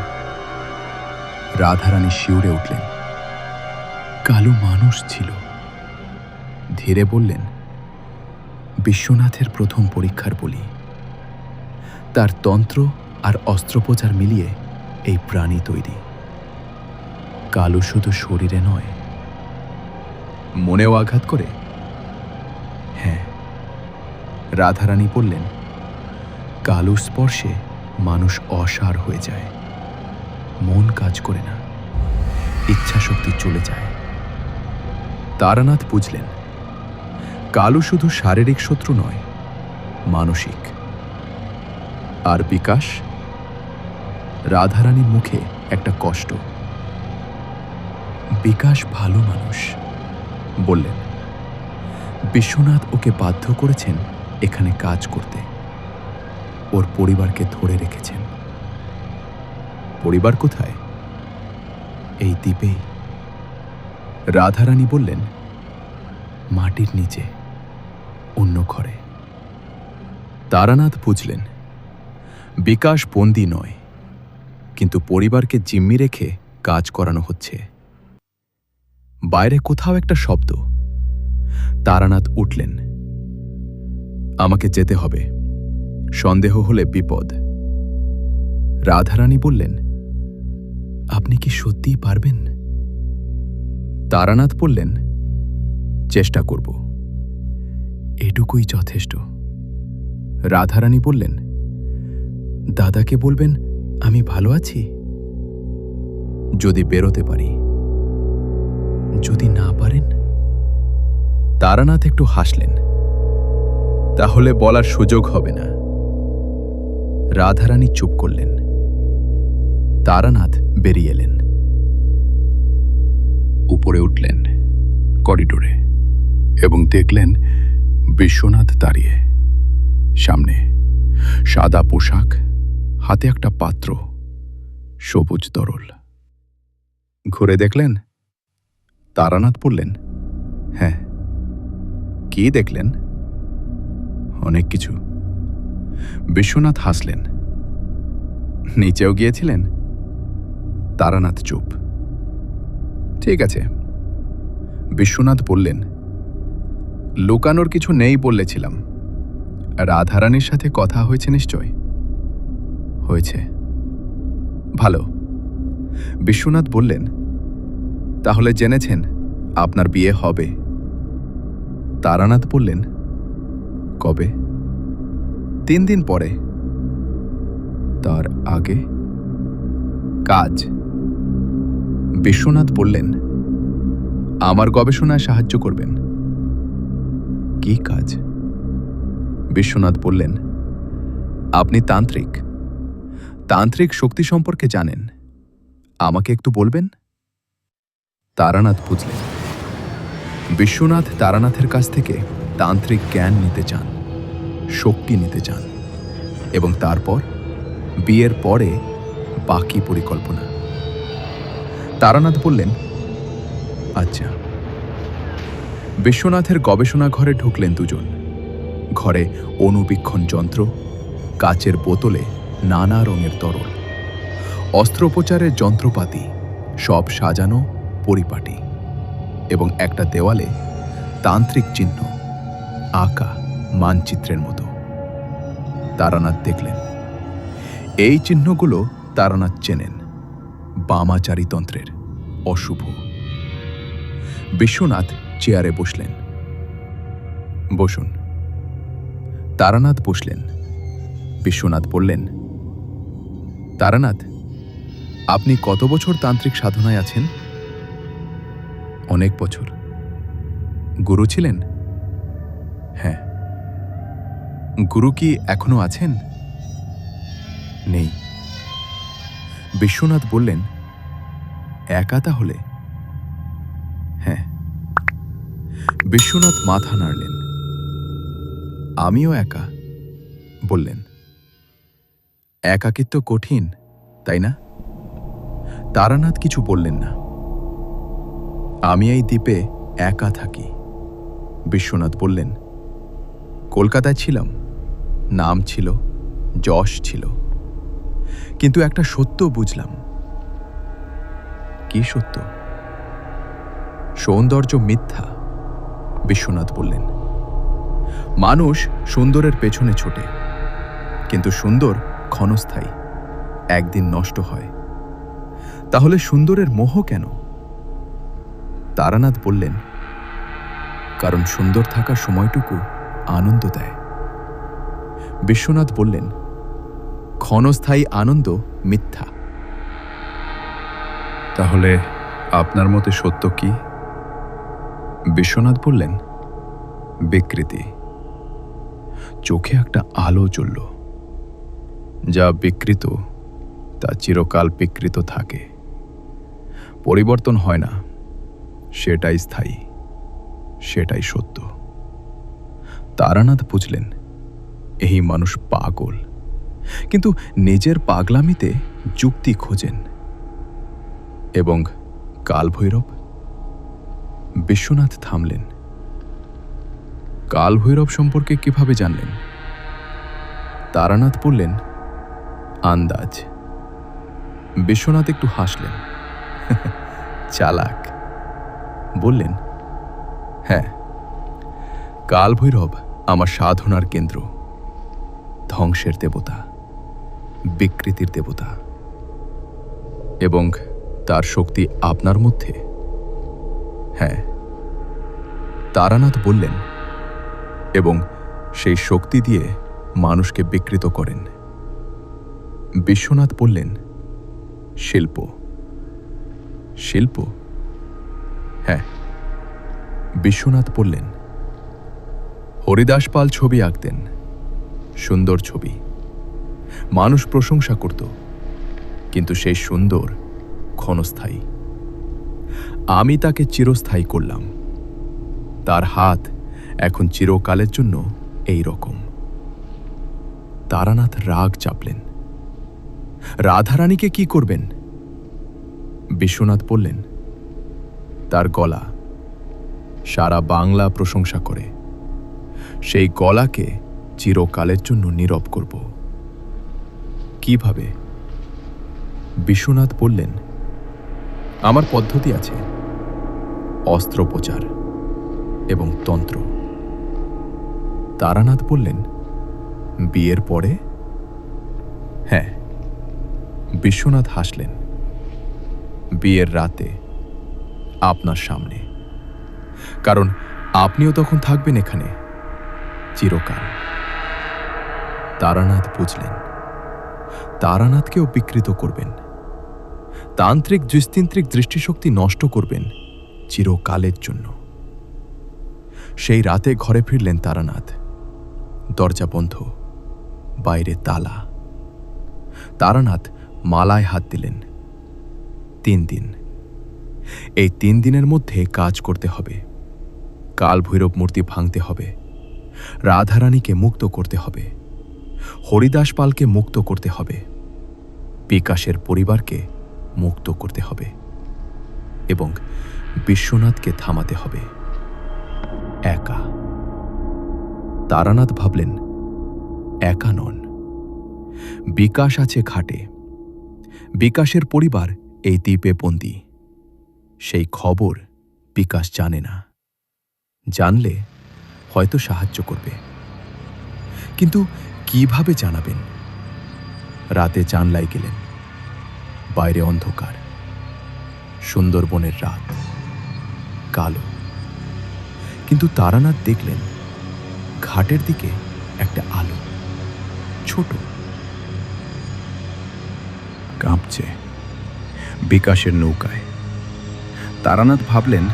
রাধারানী শিউরে উঠলেন। কালু মানুষ ছিল। ধীরে বললেন, বিশ্বনাথের প্রথম পরীক্ষার বলি। তার তন্ত্র আর অস্ত্রোপচার মিলিয়ে এই প্রাণী তৈরি। কালু শুধু শরীরে নয়, মনেও আঘাত করে। হ্যাঁ। রাধারানী বললেন, কালুর স্পর্শে মানুষ অসার হয়ে যায়, মন কাজ করে না, ইচ্ছা শক্তি চলে যায়। তারানাথ বুঝলেন, কালু শুধু শারীরিক শত্রু নয়, মানসিক। আর বিকাশ? রাধারানীর মুখে একটা কষ্ট। বিকাশ ভালো মানুষ, বললেন। বিশ্বনাথ ওকে বাধ্য করেছেন এখানে কাজ করতে। ওর পরিবারকে ধরে রেখেছেন। পরিবার কোথায়? এই দ্বীপেই। রাধারানী বললেন, মাটির নিচে, অন্য ঘরে। তারানাথ বুঝলেন, বিকাশ বন্দী নয়, কিন্তু পরিবারকে জিম্মি রেখে কাজ করানো হচ্ছে। বাইরে কোথাও একটা শব্দ। তারানাথ উঠলেন। আমাকে যেতে হবে, সন্দেহ হলে বিপদ। রাধারানী বললেন, আপনি কি সত্যিই পারবেন? তারানাথ বললেন, চেষ্টা করব, এটুকুই যথেষ্ট। রাধারানী বললেন, দাদাকে বলবেন আমি ভালো আছি? যদি বেরোতে পারি। যদি না পারেন? তারানাথ একটু হাসলেন। তাহলে বলার সুযোগ হবে না। রাধারানী চুপ করলেন। তারানাথ বেরিয়ে এলেন। উপরে উঠলেন করিডোরে এবং দেখলেন বিশ্বনাথ দাঁড়িয়ে। সামনে সাদা পোশাক, হাতে একটা পাত্র, সবুজ তরল। ঘুরে দেখলেন? তারানাথ বললেন, হ্যাঁ। কি দেখলেন? অনেক কিছু। বিশ্বনাথ হাসলেন। নিচেও গিয়েছিলেন? তারানাথ চুপ। ঠিক আছে। বিশ্বনাথ বললেন, লুকানোর কিছু নেই বলেছিলাম। রাধারানীর সাথে কথা হয়েছে নিশ্চয়? হয়েছে। ভালো। বিশ্বনাথ বললেন, তাহলে জেনেছেন আপনার বিয়ে হবে? তারানাথ বললেন, কবে? 3 দিন পরে। তার আগে? কাজ। বিশ্বনাথ বললেন, আমার গবেষণায় সাহায্য করবেন। কি কাজ? বিশ্বনাথ বললেন, আপনি তান্ত্রিক। তান্ত্রিক শক্তি সম্পর্কে জানেন, আমাকে একটু বলবেন? তারানাথ বুঝলেন বিশ্বনাথ তারানাথের কাছ থেকে তান্ত্রিক জ্ঞান নিতে চান, শক্তি নিতে চান, এবং তারপর বিয়ের পরে বাকি পরিকল্পনা। তারানাথ বললেন, আচ্ছা। বিশ্বনাথের গবেষণা ঘরে ঢুকলেন দুজন। ঘরে অণুবীক্ষণ যন্ত্র, কাচের বোতলে নানা রঙের তরল, অস্ত্রোপচারের যন্ত্রপাতি, সব সাজানো পরিপাটি, এবং একটা দেওয়ালে তান্ত্রিক চিহ্ন আঁকা মানচিত্রের মতো। তারানাথ দেখলেন, এই চিহ্নগুলো তারানাথ চেনেন, বামাচারী তন্ত্রের অশুভ। বিশ্বনাথ চেয়ারে বসলেন। বসুন। তারানাথ বসলেন। বিশ্বনাথ বললেন, তারানাথ, আপনি কত বছর তান্ত্রিক সাধনায় আছেন? অনেক বছর। গুরু ছিলেন? হ্যাঁ। গুরু কি এখনো আছেন? নেই। বিশ্বনাথ বললেন, একা তাহলে? হ্যাঁ। বিশ্বনাথ মাথা নাড়লেন। আমিও একা, বললেন। একাকিত্ব কঠিন, তাই না? তারানাথ কিছু বললেন না। আমি এই দ্বীপে একা থাকি। বিশ্বনাথ বললেন, কলকাতায় ছিলাম, নাম ছিল, যশ ছিল, কিন্তু একটা সত্য বুঝলাম। কি সত্য? সৌন্দর্য মিথ্যা। বিশ্বনাথ বললেন, মানুষ সুন্দরের পেছনে ছোটে, কিন্তু সুন্দর ক্ষণস্থায়ী, একদিন নষ্ট হয়। তাহলে সুন্দরের মোহ কেন? তারানাথ বললেন, কারণ সুন্দর থাকার সময়টুকু আনন্দ দেয়। বিশ্বনাথ বললেন, ক্ষণস্থায়ী আনন্দ মিথ্যা। তাহলে আপনার মতে সত্য কি? বিশ্বনাথ বললেন, বিকৃতি। চোখে একটা আলো জ্বলল। যা বিকৃত তা চিরকাল বিকৃত থাকে, পরিবর্তন হয় না। সেটাই স্থায়ী, সেটাই সত্য। তারানাথ বুঝলেন, এই মানুষ পাগল, কিন্তু নিজের পাগলামিতে যুক্তি খোঁজেন। এবং কালভৈরব? বিশ্বনাথ থামলেন। কালভৈরব সম্পর্কে কিভাবে জানলেন? তারানাথ বললেন, আন্দাজ। বিশ্বনাথ একটু হাসলেন। চালাক। বললেন, হ্যাঁ, কালভৈরব আমার সাধনার কেন্দ্র, ধ্বংসের দেবতা, বিকৃতির দেবতা। এবং তার শক্তি আপনার মধ্যে? হ্যাঁ। তারানাথ বললেন, এবং সেই শক্তি দিয়ে মানুষকে বিকৃত করেন। বিশ্বনাথ বললেন, শিল্প। শিল্প? হ্যাঁ। বিশ্বনাথ বললেন, হরিদাস পাল ছবি আঁকতেন, সুন্দর ছবি, মানুষ প্রশংসা করত, কিন্তু সেই সুন্দর ক্ষণস্থায়ী। আমি তাকে চিরস্থায়ী করলাম। তার হাত এখন চিরকালের জন্য এই রকম। তারানাথ রাগ চাপলেন। রাধারানীকে কি করবেন? বিশ্বনাথ বললেন, তার গলা সারা বাংলা প্রশংসা করে, সেই গলাকে চিরকালের জন্য নীরব করব। কিভাবে? বিশ্বনাথ বললেন, আমার পদ্ধতি আছে, অস্ত্রোপচার এবং তন্ত্র। তারানাথ বললেন, বিয়ের পরে? হ্যাঁ। বিশ্বনাথ হাসলেন। বিয়ের রাতে, আপনার সামনে। কারণ আপনিও তখন থাকবেন এখানে চিরকাল। তারানাথ বুঝলেন তারানাথকেও বিকৃত করবেন, তান্ত্রিক দৃষ্টিন্ত্রিক দৃষ্টিশক্তি নষ্ট করবেন চিরকালের জন্য। সেই রাতে ঘরে ফিরলেন তারানাথ। দরজা বন্ধ, বাইরে তালা। তারানাথ মালায় হাত দিলেন। 3 দিন। এই 3 দিনের মধ্যে কাজ করতে হবে। কাল ভৈরব মূর্তি ভাঙতে হবে, রাধারানীকে মুক্ত করতে হবে, হরিদাস পালকে মুক্ত করতে হবে, বিকাশের পরিবারকে মুক্ত করতে হবে এবং বিশ্বনাথকে থামাতে হবে। একা। তারানাথ ভাবলেন একা নন, বিকাশ আছে ঘাটে। বিকাশের পরিবার এই দ্বীপে বন্দী। সেই খবর বিকাশ জানে না, জানলে হয়তো সাহায্য করবে। কিন্তু কিভাবে জানাবেন? রাতে জানলায় গেলেন। বাইরে অন্ধকার, সুন্দরবনের রাত, কালো। কিন্তু তারানাথ দেখলেন ঘাটের দিকে একটা আলো, ছোট, কাঁপছে। বিকাশের নৌকায়। তারানাথ ভাবলেন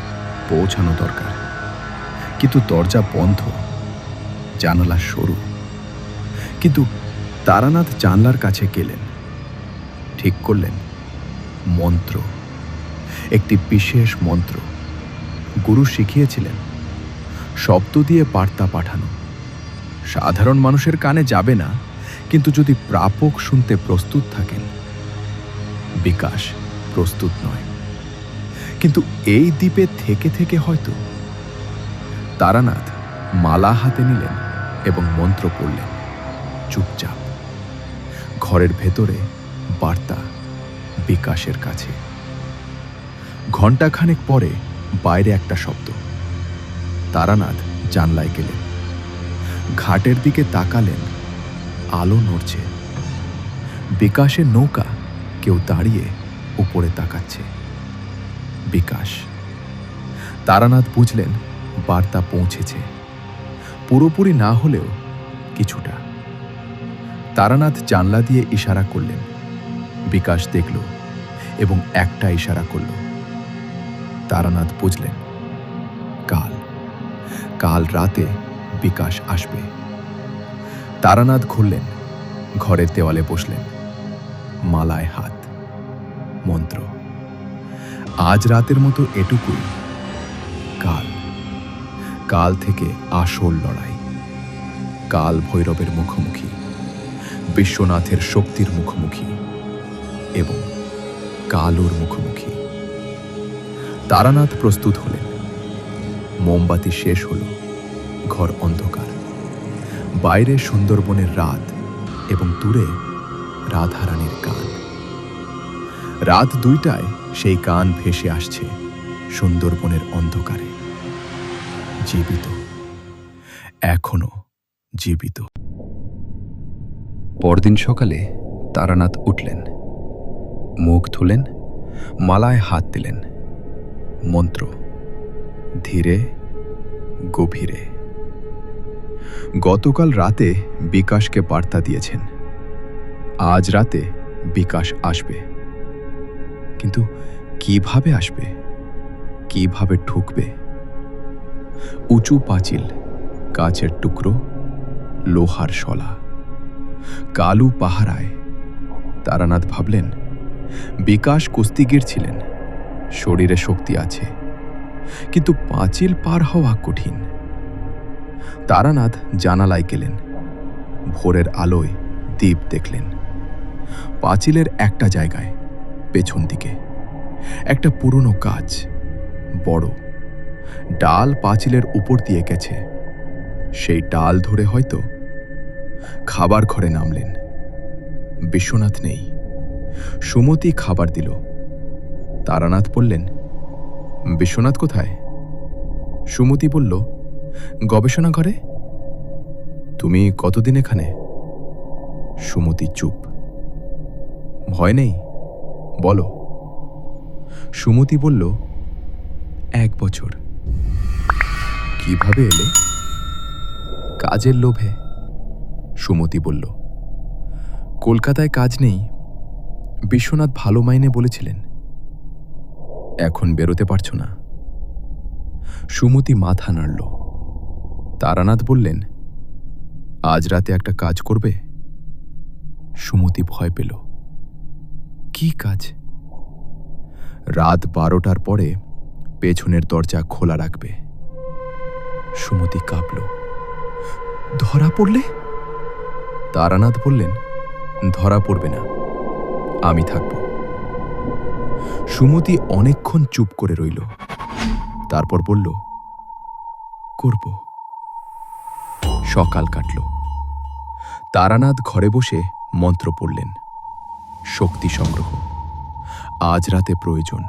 পৌঁছানো দরকার, কিন্তু দরজা বন্ধ, জানালা সরু। কিন্তু তারানাথ জানলার কাছে গেলেন, ঠিক করলেন মন্ত্র, একটি বিশেষ মন্ত্র। গুরু শিখিয়েছিলেন শব্দ দিয়ে বার্তা পাঠানো। সাধারণ মানুষের কানে যাবে না, কিন্তু যদি প্রাপক শুনতে প্রস্তুত থাকেন। বিকাশ প্রস্তুত নয়, কিন্তু এই দ্বীপে থেকে থেকে হয়তো। তারানাথ মালা হাতে নিলেন এবং মন্ত্র পড়লেন চুপচাপ। ঘরের ভেতরে বার্তা বিকাশের কাছে। ঘণ্টাখানেক পরে বাইরে একটা শব্দ। তারানাথ জানলায় গেলেন, ঘাটের দিকে তাকালেন, আলো নড়ছে। বিকাশের নৌকা, কেউ দাঁড়িয়ে উপরে তাকাচ্ছে। বিকাশ। তারানাথ বুঝলেন বার্তা পৌঁছেছে, পুরোপুরি না হলেও কিছুটা। তারানাথ জানলা দিয়ে ইশারা করলেন। বিকাশ দেখল এবং একটা ইশারা করল। তারানাথ বুঝলেন কাল, কাল রাতে বিকাশ আসবে। তারানাথ ঘুরলেন, ঘরের দেওয়ালে বসলেন, মালায় হাত, মন্ত্র। আজ রাতের মতো এটুকুই। কাল, কাল থেকে আসল লড়াই। কাল ভৈরবের মুখোমুখি, বিশ্বনাথের শক্তির মুখোমুখি এবং কালোর মুখোমুখি। তারানাথ প্রস্তুত হলেন। মোমবাতি শেষ হল, ঘর অন্ধকার। বাইরে সুন্দরবনের রাত এবং দূরে রাধারানীর গান। রাত 2টায় সেই গান ভেসে আসছে সুন্দরবনের অন্ধকারে। জীবিত, এখনো জীবিত। পরদিন সকালে তারানাথ উঠলেন, মুখ ধুলেন, মালায় হাত দিলেন। মন্ত্র ধীরে গভীরে। গতকাল রাতে বিকাশকে বার্তা দিয়েছেন, আজ রাতে বিকাশ আসবে। কিন্তু কিভাবে আসবে? কিভাবে ঢুকবে? উঁচু পাঁচিল, কাচের টুকরো, লোহার শলা, কালু পাহারায়। তারানাথ ভাবলেন বিকাশ কুস্তিগীর ছিলেন, শরীরে শক্তি আছে, কিন্তু পাঁচিল পার হওয়া কঠিন। তারানাথ জানালায় গেলেন। ভোরের আলোয় দ্বীপ দেখলেন। পাঁচিলের একটা জায়গায়, পেছন দিকে একটা পুরনো গাছ, বড় ডাল পাঁচিলের উপর দিয়ে গেছে। সেই ডাল ধরে হয়তো। খাবার ঘরে নামলেন। বিশ্বনাথ নেই। সুমতি খাবার দিল। তারানাথ বললেন, বিশ্বনাথ কোথায়? সুমতি বলল, গবেষণা ঘরে। তুমি কতদিন এখানে? সুমতি চুপ। ভয় নেই, বলো। সুমতি বলল, 1 বছর। কিভাবে এলে? কাজের লোভে, সুমতি বলল। কলকাতায় কাজ নেই, বিশ্বনাথ ভালো মাইনে বলেছিলেন। এখন বেরোতে পারছো না। সুমতি মাথা নাড়ল। তারানাথ বললেন, আজ রাতে একটা কাজ করবে? সুমতি ভয় পেল। কি কাজ? রাত 12টার পরে পেছনের দরজা খোলা রাখবে। সুমতি কাঁপল। ধরা পড়লে? তারানাথ বললেন, ধরা পড়বে না, আমি থাকব। সুমতি অনেকক্ষণ চুপ করে রইল, তারপর বলল, করব। সকাল কাটল। তারানাথ ঘরে বসে মন্ত্র পড়লেন। শক্তি সংগ্রহ আজ রাতে প্রয়োজন।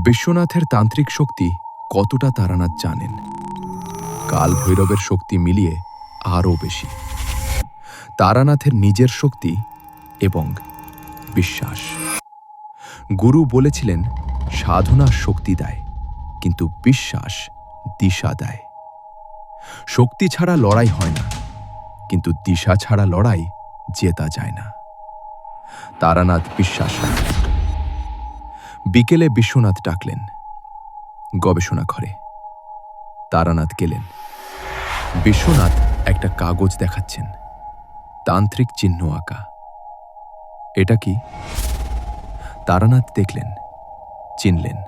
বিশ্বনাথের তান্ত্রিক শক্তি কতটা তারানাথ জানেন। কাল ভৈরবের শক্তি মিলিয়ে আরও বেশি। তারানাথের নিজের শক্তি এবং বিশ্বাস। গুরু বলেছিলেন, সাধনা শক্তি দেয়, কিন্তু বিশ্বাস দিশা দেয়। শক্তি ছাড়া লড়াই হয় না, কিন্তু দিশা ছাড়া লড়াই জেতা যায় না। তারানাথ বিশ্বাস রাখলেন। বিকেলে বিশ্বনাথ ডাকলেন। গবেষণা ঘরে তারানাথ গেলেন। বিশ্বনাথ একটা কাগজ দেখাচ্ছেন, তান্ত্রিক চিহ্ন আঁকা। এটা কি? তারানাথ দেখলেন, চিনলেন,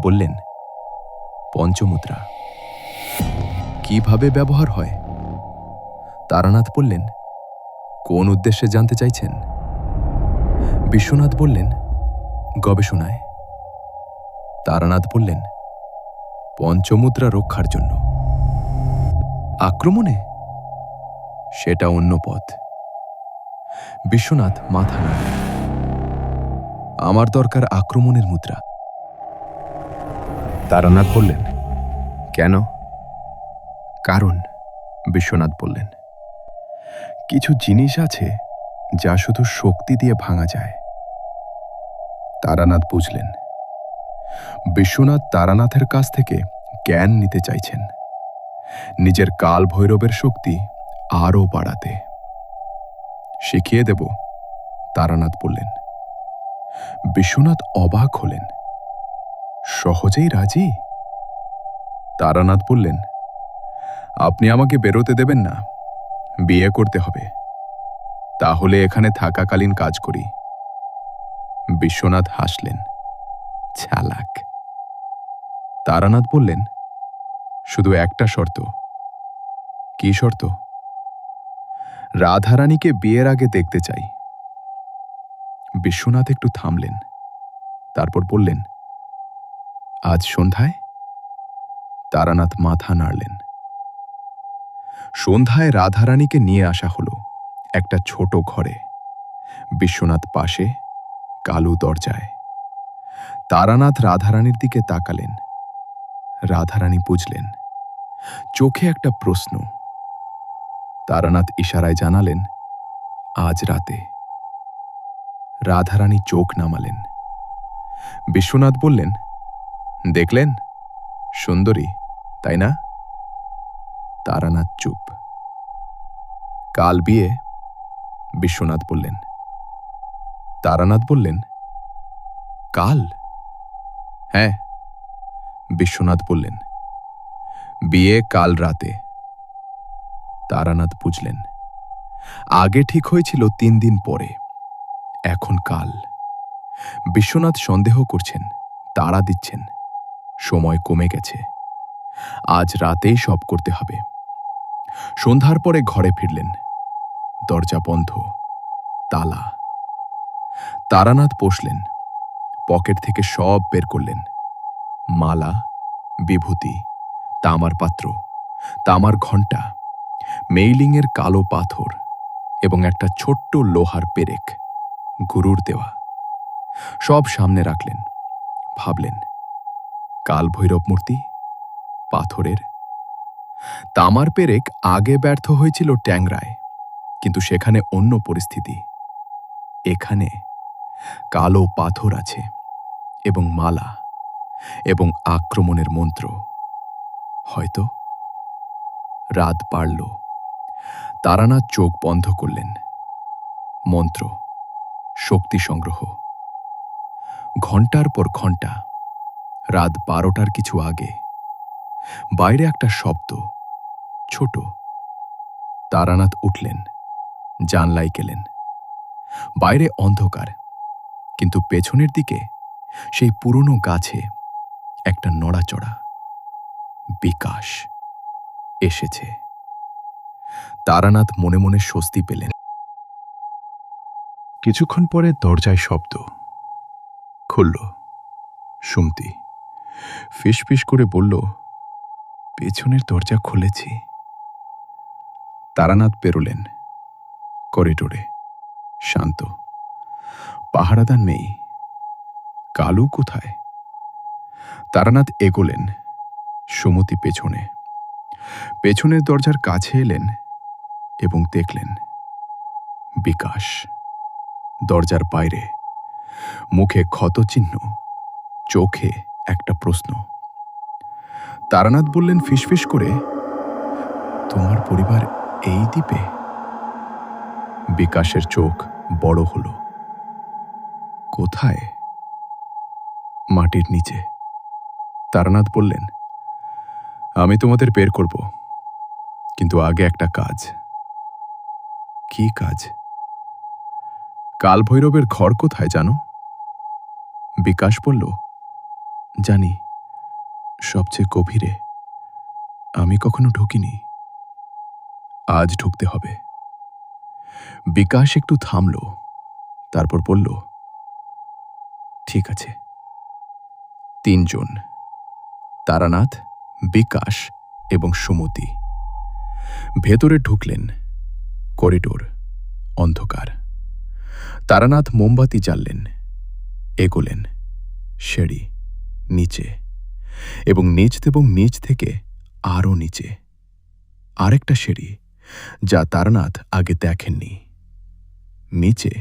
বললেন, পঞ্চমুদ্রা। কিভাবে ব্যবহার হয়? তারানাথ বললেন, কোন উদ্দেশ্যে জানতে চাইছেন? বিশ্বনাথ বললেন, গবেষণায়। তারানাথ বললেন, পঞ্চমুদ্রা রক্ষার জন্য। আক্রমণে? সেটা অন্য পথ। বিশ্বনাথ মাথা নাড়লেন। আমার দরকার আক্রমণের মুদ্রা। তারানাথ বললেন, কেন? কারণ, বিশ্বনাথ বললেন, কিছু জিনিস আছে যা শুধু শক্তি দিয়ে ভাঙা যায়। তারানাথ বুঝলেন। বিশ্বনাথ তারানাথের কাছ থেকে জ্ঞান নিতে চাইছেন, নিজের কাল ভৈরবের শক্তি আরও বাড়াতে। শিখিয়ে দেব, তারানাথ বললেন। বিশ্বনাথ অবাক হলেন। সহজেই রাজি? তারানাথ বললেন, আপনি আমাকে বেরোতে দেবেন না, বিয়ে করতে হবে, তাহলে এখানে থাকাকালীন কাজ করি। বিশ্বনাথ হাসলেন। চালাক। তারানাথ বললেন, শুধু একটা শর্ত। কি শর্ত? রাধারানীকে বিয়ের আগে দেখতে চাই। বিশ্বনাথ একটু থামলেন, তারপর বললেন, আজ সন্ধ্যায়? তারানাথ মাথা নাড়লেন। সন্ধ্যায় রাধারানীকে নিয়ে আসা হলো একটা ছোট ঘরে। বিশ্বনাথ পাশে, কালু দরজায়। তারানাথ রাধারানীর দিকে তাকালেন। রাধারানী বুঝলেন। চোখে একটা প্রশ্ন। তারানাথ ইশারায় জানালেন, আজ রাতে। রাধারানী চোখ নামালেন। বিশ্বনাথ বললেন, দেখলেন, সুন্দরী, তাই না? তারানাথ চুপ। কাল বিয়ে? বিশ্বনাথ বললেন। তারানাথ বললেন, কাল? হ্যাঁ। বিশ্বনাথ বললেন, বিয়ে কাল রাতে। তারানাথ বুঝলেন। আগে ঠিক হয়েছিল 3 দিন পরে, এখন কাল। বিশ্বনাথ সন্দেহ করছেন, তাড়া দিচ্ছেন, সময় কমে গেছে। আজ রাতেই সব করতে হবে। সন্ধ্যার পরে ঘরে ফিরলেন। দরজা বন্ধ, তালা। তারানাথ বসলেন, পকেট থেকে সব বের করলেন। মালা, বিভূতি, তামার পাত্র, তামার ঘণ্টা, মেইলিংয়ের কালো পাথর এবং একটা ছোট্ট লোহার পেরেক, গুরুর দেওয়া। সব সামনে রাখলেন। ভাবলেন, কাল ভৈরব মূর্তি, পাথরের। তামার পেরেক আগে ব্যর্থ হয়েছিল ট্যাংরায়, কিন্তু সেখানে অন্য পরিস্থিতি। এখানে কালো পাথর আছে, এবং মালা, এবং আক্রমণের মন্ত্র। হয়তো। রাত বাড়ল। তারানাথ চোখ বন্ধ করলেন। মন্ত্র, শক্তি সংগ্রহ। ঘন্টার পর ঘন্টা। রাত 12টার কিছু আগে বাইরে একটা শব্দ, ছোট। তারানাথ উঠলেন, জানলায় গেলেন। বাইরে অন্ধকার, কিন্তু পেছনের দিকে সেই পুরনো গাছে একটা নড়াচড়া। বিকাশ এসেছে। তারানাথ মনে মনে স্বস্তি পেলেন। কিছুক্ষণ পরে দরজায় শব্দ খুলল। সুমতি ফিসফিস করে বলল, পেছনের দরজা খুলেছি। তারানাথ পেরোলেন। করিডোরে শান্ত। পাহারাদার নেই। কালু কোথায়? তারানাথ এগোলেন। সুমতি পেছনে। পেছনের দরজার কাছে এলেন এবং দেখলেন বিকাশ দরজার বাইরে, মুখে ক্ষতচিহ্ন, চোখে একটা প্রশ্ন। তারানাথ বললেন ফিসফিস করে, তোমার পরিবার এই দ্বীপে? বিকাশের চোখ বড় হল। কোথায়? মাটির নিচে। তারানাথ বললেন, আমি তোমাদের বের করব, কিন্তু আগে একটা কাজ। কি কাজ? কালভৈরবের ঘর কোথায় জানো? বিকাশ বলল, জানি, সবচেয়ে গভীরে। আমি কখনো ঢুকিনি। আজ ঢুকতে হবে। বিকাশ একটু থামল, তারপর বলল, ঠিক আছে। 3 জন, তারানাথ, বিকাশ এবং সুমতি। ভেতরে ঢুকলেন। করিডোর অন্ধকার। তারানাথ মোমবাতি জ্বাললেন। এগোলেন। সিঁড়ি, নিচে, এবং নিচ থেকে আরও নিচে। আরেকটা সিঁড়ি, যা তারানাথ আগে দেখেননি। নিচে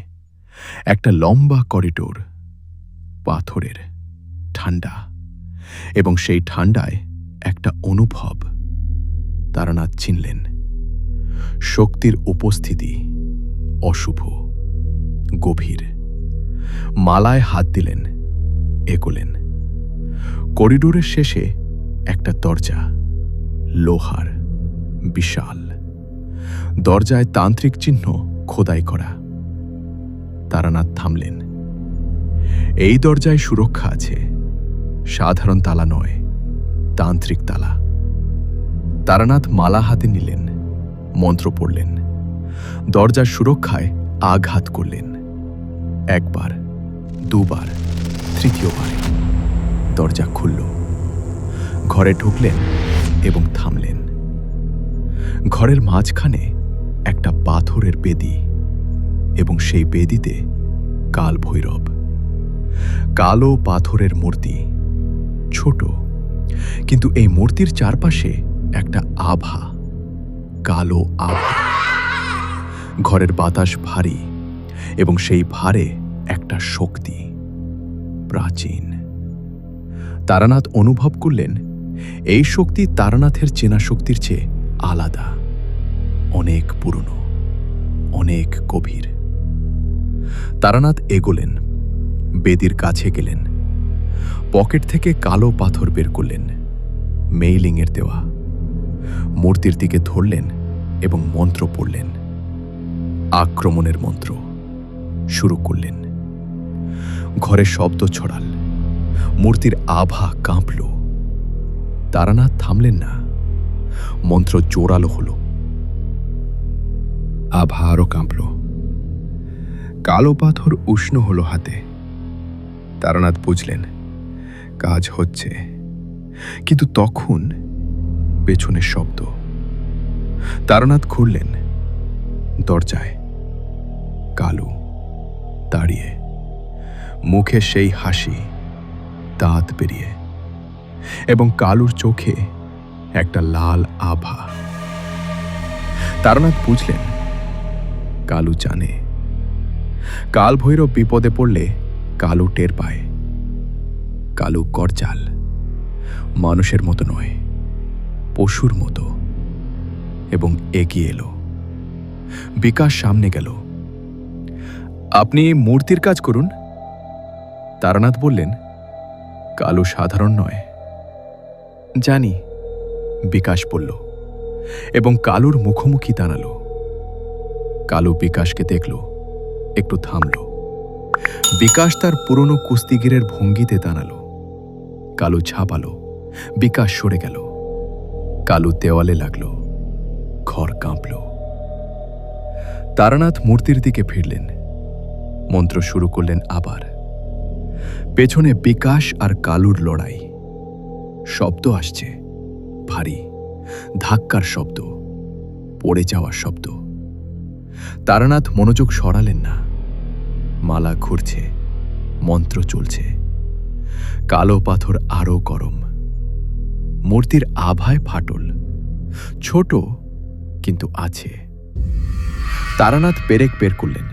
একটা লম্বা করিডোর, পাথরের, ঠান্ডা, এবং সেই ঠান্ডায় একটা অনুভব তারানাথ চিনলেন। শক্তির উপস্থিতি, অশুভ, গভীর। মালায় হাত দিলেন, এগোলেন। করিডোরের শেষে একটা দরজা, লোহার, বিশাল। দরজায় তান্ত্রিক চিহ্ন খোদাই করা। তারানাথ থামলেন। এই দরজায় সুরক্ষা আছে। সাধারণ তালা নয়, তান্ত্রিক তালা। তারানাথ মালা হাতে নিলেন, মন্ত্র পড়লেন। দরজার সুরক্ষায় আঘাত করলেন। 1 বার, 2 বার, 3য় বার। দরজা খুলল। ঘরে ঢুকলেন এবং থামলেন। ঘরের মাঝখানে একটা পাথরের বেদি, এবং সেই বেদিতে কালভৈরব। কালো পাথরের মূর্তি, ছোট, কিন্তু এই মূর্তির চারপাশে একটা আভা, কালো আভা। ঘরের বাতাস ভারী, এবং সেই ভারে একটা শক্তি, প্রাচীন। তারানাথ অনুভব করলেন এই শক্তি তারানাথের চেনা শক্তির চেয়ে আলাদা, অনেক পুরনো, অনেক গভীর। তারানাথ এগোলেন, বেদির কাছে গেলেন। পকেট থেকে কালো পাথর বের করলেন, মেইলিংয়ের দেওয়া। মূর্তির দিকে ধরলেন এবং মন্ত্র পড়লেন। আক্রমণের মন্ত্র শুরু করলেন। ঘরে শব্দ ছড়াল। মূর্তির আভা কাঁপল। তারানাথ থামলেন না। মন্ত্র জোরালো হল। আভা আরও কাঁপল। কালো পাথর উষ্ণ হলো হাতে। তারানাথ বুঝলেন কাজ হচ্ছে, কিন্তু তখন পেছনের শব্দ। তারানাথ খুললেন। দরজায় কালু দাঁড়িয়ে, মুখে সেই হাসি, দাঁত বেরিয়ে, এবং কালুর চোখে একটা লাল আভা। তারানাথ বুঝলেন কালু জানে কালভৈরব বিপদে পড়লে কালু টের পায়। কালু করজাল, মানুষের মতো নয়, পশুর মতো এবং এগিয়ে এলো। বিকাশ সামনে গেল। আপনি মূর্তির কাজ করুন। তারানাথ বললেন, কালু সাধারণ নয়। জানি, বিকাশ বলল, এবং কালুর মুখোমুখি দাঁড়ালো। কালু বিকাশকে দেখল, একটু থামল। বিকাশ তার পুরনো কুস্তিগিরের ভঙ্গিতে দাঁড়ালো। কালু ঝাঁপালো, বিকাশ সরে গেল। কালু দেওয়ালে লাগল, ঘর কাঁপল। তারানাথ মূর্তির দিকে ফিরলেন, মন্ত্র শুরু করলেন আবার। পেছনে বিকাশ আর কালুর লড়াই। শব্দ আসছে, ভারী, ধাক্কার শব্দ, পড়ে যাওয়ার শব্দ। তারানাথ মনোযোগ সরালেন না। মালা ঘুরছে, মন্ত্র চলছে। কালো পাথর আরো গরম। মূর্তির আভায় ফাটল, ছোট কিন্তু আছে। তারানাথ পেরেক বের করলেন,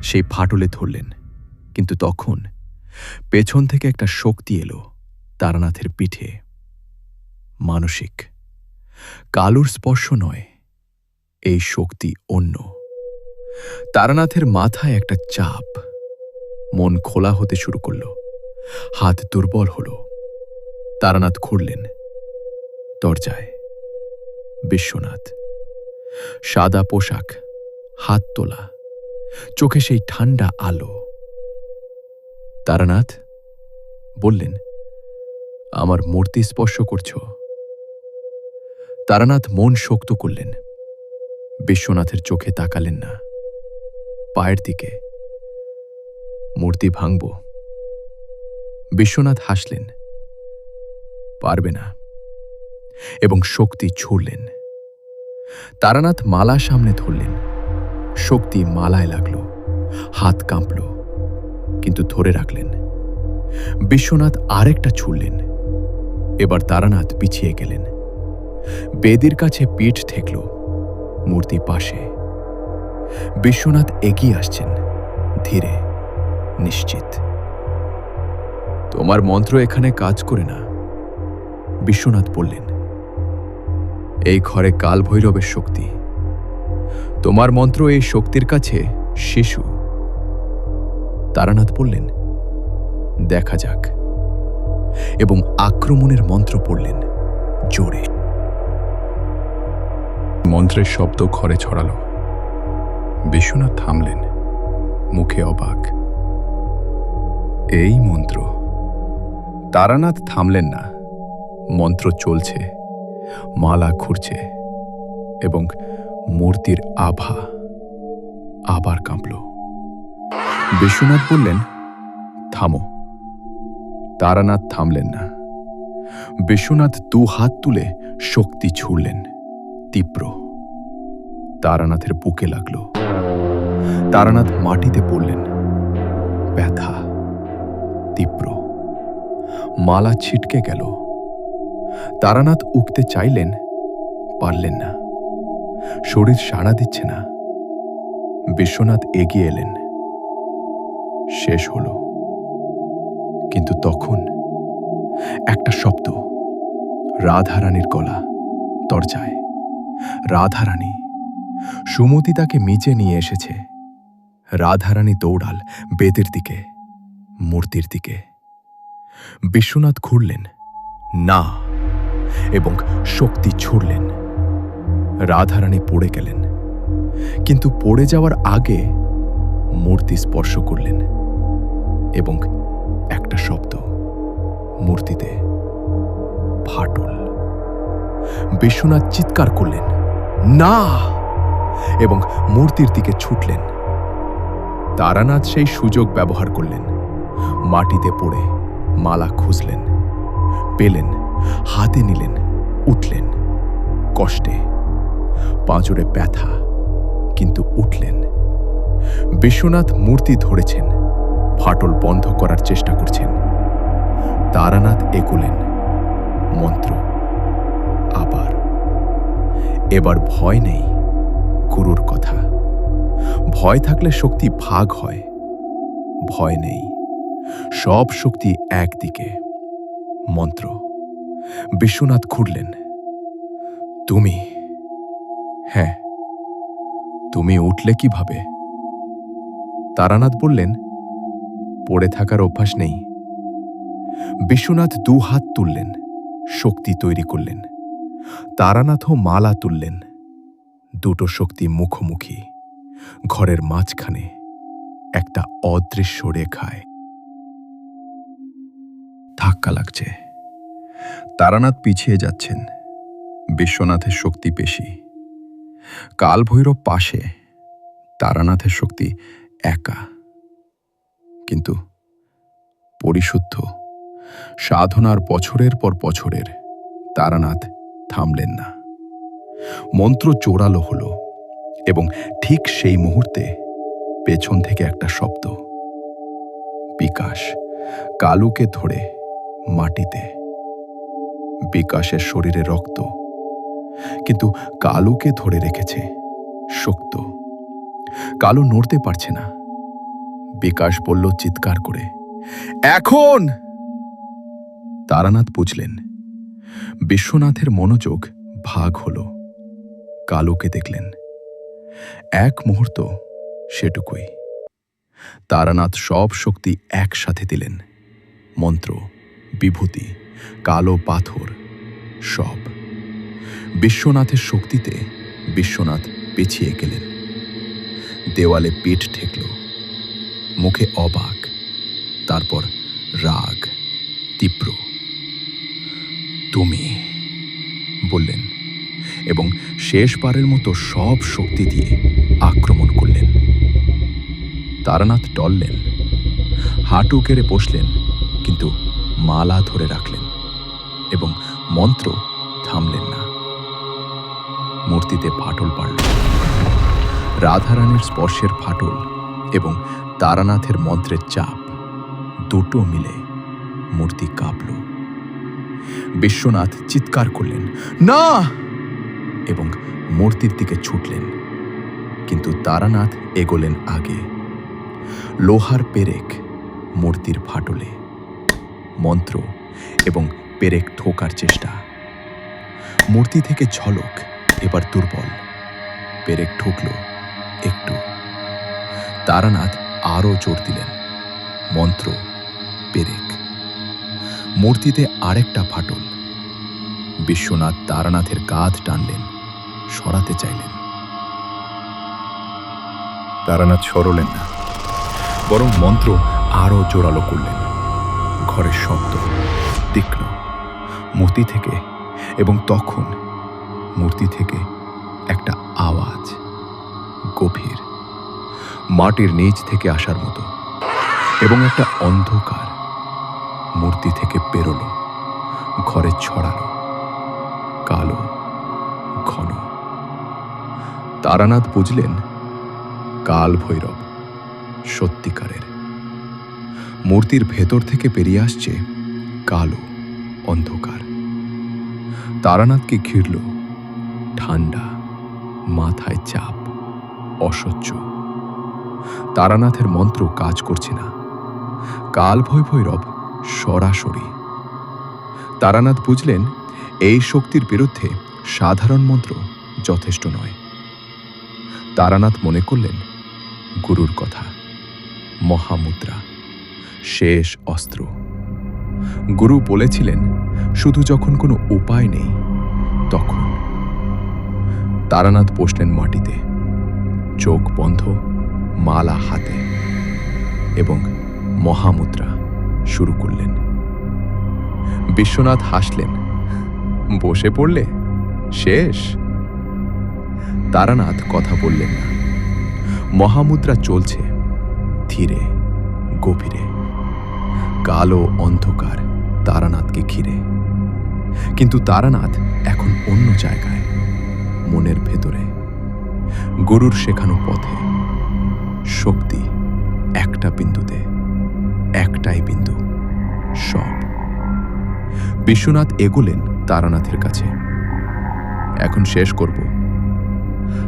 সেই ফাটলে ধরলেন। কিন্তু তখন পেছন থেকে একটা শক্তি এলো তারানাথের পিঠে। মানসিক, কালুর স্পর্শ নয়, এই শক্তি অন্য। তারানাথের মাথায় একটা চাপ। মন খোলা হতে শুরু করল, হাত দুর্বল হল। তারানাথ ঘুরলেন। দরজায় বিশ্বনাথ, সাদা পোশাক, হাত তোলা, চোখে সেই ঠান্ডা আলো। তারানাথ বললেন, আমার মূর্তি স্পর্শ করছ? তারানাথ মন শক্ত করলেন। বিশ্বনাথের চোখে তাকালেন না, পায়ের দিকে। মূর্তি ভাঙব। বিশ্বনাথ হাসলেন, পারবে না, এবং শক্তি ছুড়লেন। তারানাথ মালা সামনে ধরলেন। শক্তি মালায় লাগল, হাত কাঁপল, কিন্তু ধরে রাখলেন। বিশ্বনাথ আরেকটা ছুড়লেন। এবার তারানাথ পিছিয়ে গেলেন। বেদির কাছে পিঠ ঠেকল, মূর্তি পাশে। বিশ্বনাথ এগিয়ে আসছেন, ধীরে, নিশ্চিত। তোমার মন্ত্র এখানে কাজ করে না, বিশ্বনাথ বললেন। এই ঘরে কাল ভৈরবের শক্তি। তোমার মন্ত্র এই শক্তির কাছে শিশু। তারানাথ বললেন, দেখা যাক, এবং আক্রমণের মন্ত্র পড়লেন জোরে। মন্ত্রের শব্দ ঘরে ছড়ালো। বিশ্বনাথ থামলেন, মুখে অবাক। এই মন্ত্র। তারানাথ থামলেন না। মন্ত্র চলছে, মালা ঘুরছে, এবং মূর্তির আভা আবার কাঁপল। বিশ্বনাথ বললেন, থামো। তারানাথ থামলেন না। বিশ্বনাথ দু হাত তুলে শক্তি ছুড়লেন, তীব্র। তারানাথের বুকে লাগল। তারানাথ মাটিতে পড়লেন, ব্যথা, তীব্র। মালা ছিটকে গেল। তারানাথ উঠতে চাইলেন, পারলেন না। শরীর সাড়া দিচ্ছে না। বিশ্বনাথ এগিয়ে এলেন। শেষ হল। কিন্তু তখন একটা শব্দ, রাধারানীর গলা, দরজায়। রাধারানী। সুমতি তাকে নিচে নিয়ে এসেছে। রাধারানী দৌড়াল বেদের দিকে, মূর্তির দিকে। বিশ্বনাথ ঘুরলেন, না, এবং শক্তি ছুড়লেন। রাধারানী পড়ে গেলেন, কিন্তু পড়ে যাওয়ার আগে মূর্তি স্পর্শ করলেন, এবং একটা শব্দ, মূর্তিতে ফাটল। বিশ্বনাথ চিৎকার করলেন, না, এবং মূর্তির দিকে ছুটলেন। তারানাথ সেই সুযোগ ব্যবহার করলেন। মাটিতে পড়ে মালা খুঁজলেন, পেলেন, হাতে নিলেন, উঠলেন। কষ্টে, পাঁজরে ব্যথা, কিন্তু উঠলেন। বিশ্বনাথ মূর্তি ধরেছেন, ফাটল বন্ধ করার চেষ্টা করছেন। তারানাথ এগোলেন, মন্ত্র আবার। এবার ভয় নেই, গুরুর কথা। ভয় থাকলে শক্তি ভাগ হয়। ভয় নেই, সব শক্তি একদিকে। মন্ত্র। বিশ্বনাথ ঘুরলেন। তুমি, হ্যাঁ, তুমি উঠলে কিভাবে? তারানাথ বললেন, পড়ে থাকার অভ্যাস নেই। বিশ্বনাথ 2 হাত তুললেন, শক্তি তৈরি করলেন। তারানাথও মালা তুললেন। দুটো শক্তি মুখোমুখি, ঘরের মাঝখানে একটা অদৃশ্য রেখায়। ধাক্কা লাগছে। তারানাথ পিছিয়ে যাচ্ছেন। বিশ্বনাথের শক্তি বেশি। কালভৈরব পাশে, তারানাথের শক্তি একা। কিন্তু পরিশুদ্ধ সাধনার বছরের পর বছরের তারানাথ থামলেন না। মন্ত্র জোরালো হলো এবং ঠিক সেই মুহূর্তে পেছন থেকে একটা শব্দ। বিকাশ কালুকে ধরে মাটিতে। বিকাশের শরীরে রক্ত, কিন্তু কালুকে ধরে রেখেছে শক্ত। কালু নড়তে পারছে না। বিকাশ বলল চিৎকার করে, এখন! তারানাথ বুঝলেন। বিশ্বনাথের মনোযোগ ভাগ হল। কালুকে দেখলেন। এক মুহূর্ত সেটুকুই। তারানাথ সব শক্তি একসাথে দিলেন। মন্ত্র, বিভূতি, কালো পাথর, সব। বিশ্বনাথের শক্তিতে বিশ্বনাথ পিছিয়ে গেলেন। দেওয়ালে পিঠ ঠেকল। মুখে অবাক, তারপর রাগ তীব্র। তুমি, বললেন এবং শেষবারের মতো সব শক্তি দিয়ে আক্রমণ করলেন। তারানাথ টললেন, হাঁটু কেড়ে বসলেন, কিন্তু মালা ধরে রাখলেন এবং মন্ত্র থামলেন না। মূর্তিতে ফাটল পারল। রাধারানীর স্পর্শের ফাটল এবং তারানাথের মন্ত্রের চাপ, দুটো মিলে মূর্তি কাঁপল। বিশ্বনাথ চিৎকার করলেন, না! এবং মূর্তির দিকে ছুটলেন। কিন্তু তারানাথ এগোলেন আগে। লোহার পেরেক মূর্তির ফাটলে। মন্ত্র এবং পেরেক ঠোকার চেষ্টা। মূর্তি থেকে ঝলক, এবার দুর্বল। পেরেক ঠুকল একটু। তারানাথ আরও জোর দিলেন। মন্ত্র, পেরেক। মূর্তিতে আরেকটা ফাটল। বিশ্বনাথ তারানাথের কাঁধ টানলেন, সরাতে চাইলেন। তারানাথ সরলেন না, বরং মন্ত্র আরও জোরালো করলেন। ঘরের শব্দ তীক্ষ্ণ মূর্তি থেকে, এবং তখন মূর্তি থেকে একটা আওয়াজ, গভীর, মাটির নিচ থেকে আসার মতো, এবং একটা অন্ধকার মূর্তি থেকে বেরোলো, ঘরে ছড়ালো, কালো, ঘন। তারানাথ বুঝলেন, কাল ভৈরব সত্যিকারের। মূর্তির ভেতর থেকে বেরিয়ে আসছে কালো অন্ধকার। তারানাথকে ঘিরল, ঠান্ডা, মাথায় চাপ, অসহ্য। তারানাথের মন্ত্র কাজ করছে না। কাল ভৈরব সরাসরি। তারানাথ বুঝলেন, এই শক্তির বিরুদ্ধে সাধারণ মন্ত্র যথেষ্ট নয়। তারানাথ মনে করলেন গুরুর কথা, মহামুদ্রা, শেষ অস্ত্র। গুরু বলেছিলেন, শুধু যখন কোনো উপায় নেই তখন। তারানাথ বসলেন মাটিতে, চোখ বন্ধ, মালা হাতে, এবং মহামুদ্রা শুরু করলেন। বিশ্বনাথ হাসলেন, বসে পড়লে শেষ? তারানাথ কথা বললেন না। মহামুদ্রা চলছে, ধীরে, গভীরে। কালো অন্ধকার তারানাথকে ঘিরে। কিন্তু তারানাথ এখন অন্য জায়গায়, মনের ভেতরে, গুরুর শেখানো পথে। শক্তি একটা বিন্দুতে, একটাই বিন্দু, সব। বিশ্বনাথ এগোলেন তারানাথের কাছে। এখন শেষ করব।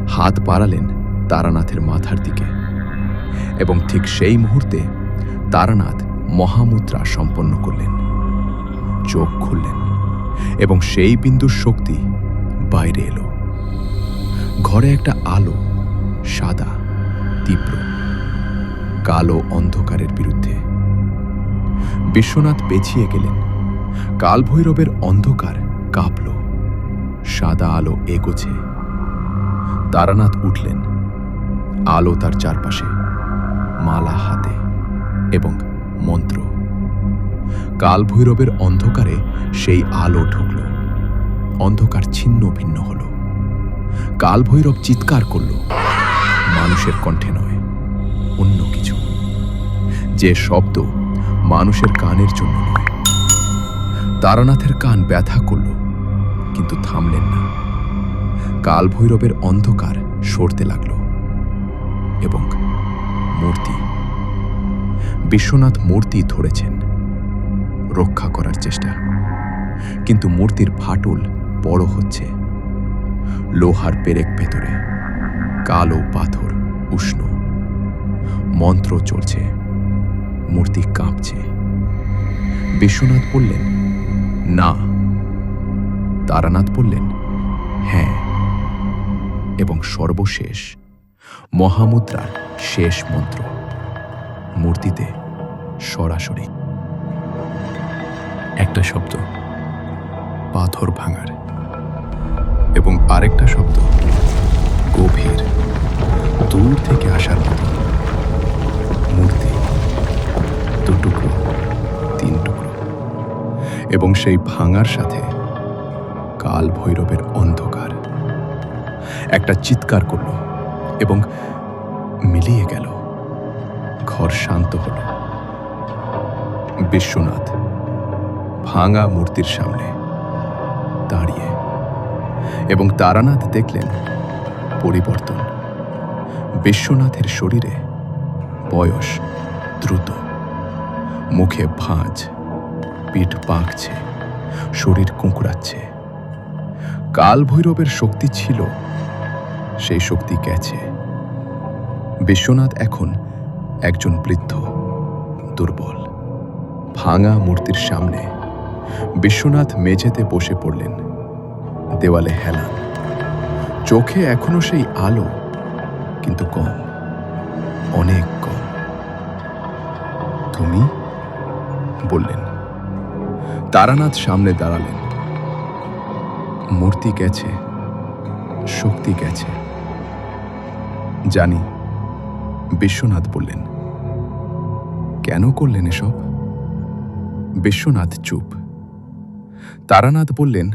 হাত বাড়ালেন তারানাথের মাথার দিকে, এবং ঠিক সেই মুহূর্তে তারানাথ মহামুদ্রা সম্পন্ন করলেন। চোখ খুললেন এবং সেই বিন্দুর শক্তি বাইরে এলো। ঘরে একটা আলো, সাদা, তীব্র, কালো অন্ধকারের বিরুদ্ধে। বিশ্বনাথ পেছিয়ে গেলেন। কালভৈরবের অন্ধকার কাঁপল। সাদা আলো এগোছে। তারানাথ উঠলেন। আলো তার চারপাশে, মালা হাতে এবং মন্ত্র। কালভৈরবের অন্ধকারে সেই আলো ঢুকল। অন্ধকার ছিন্ন ভিন্ন হল। কালভৈরব চিৎকার করল, মানুষের কণ্ঠে নয়, অন্য কিছু, যে শব্দ মানুষের কানের জন্য নয়। তারানাথের কান ব্যথা করল, কিন্তু থামলেন না। কালভৈরবের অন্ধকার সরতে লাগল। এবং মূর্তি, বিশ্বনাথ মূর্তি ধরেছেন, রক্ষা করার চেষ্টা, কিন্তু মূর্তির ফাটল বড় হচ্ছে। লোহার পেরেক ভেতরে, কালো পাথর উষ্ণ, মন্ত্র চলছে, মূর্তি কাঁপছে। বিশ্বনাথ বললেন, না। তারানাথ বললেন, হ্যাঁ। এবং সর্বশেষ মহামুদ্রার শেষ মন্ত্র, মূর্তিতে সরাসরি। একটা শব্দ পাথর ভাঙার, এবং আরেকটা শব্দ গভীর, দূর থেকে আসার মতো। মূর্তি দু টুকরো, তিন টুকরো, এবং সেই ভাঙার সাথে কালভৈরবের অন্ধকার। একটা চিৎকার করল এবং মিলিয়ে গেল। ঘর শান্ত হল। বিশ্বনাথ ভাঙা মূর্তির সামনে দাঁড়িয়ে, এবং তারানাথ দেখলেন পরিবর্তন। বিশ্বনাথের শরীরে বয়স দ্রুত, মুখে ভাঁজ, পিঠ বাঁকছে, শরীর কুঁকড়াচ্ছে। কালভৈরবের শক্তি ছিল, সেই শক্তি গেছে। বিশ্বনাথ এখন একজন বৃদ্ধ, দুর্বল। ভাঙা মূর্তির সামনে বিশ্বনাথ মেঝেতে বসে পড়লেন। দেওয়ালে হেলান, চোখে এখনো সেই আলো, কিন্তু কম, অনেক কম। তুমি বললেন। তারানাথ সামনে দাঁড়ালেন। মূর্তি গেছে, শক্তি গেছে, জানি। বিশ্বনাথ বললেন। কেন করলেন এসব? বিশ্বনাথ চুপ। তারানাথ বললেন,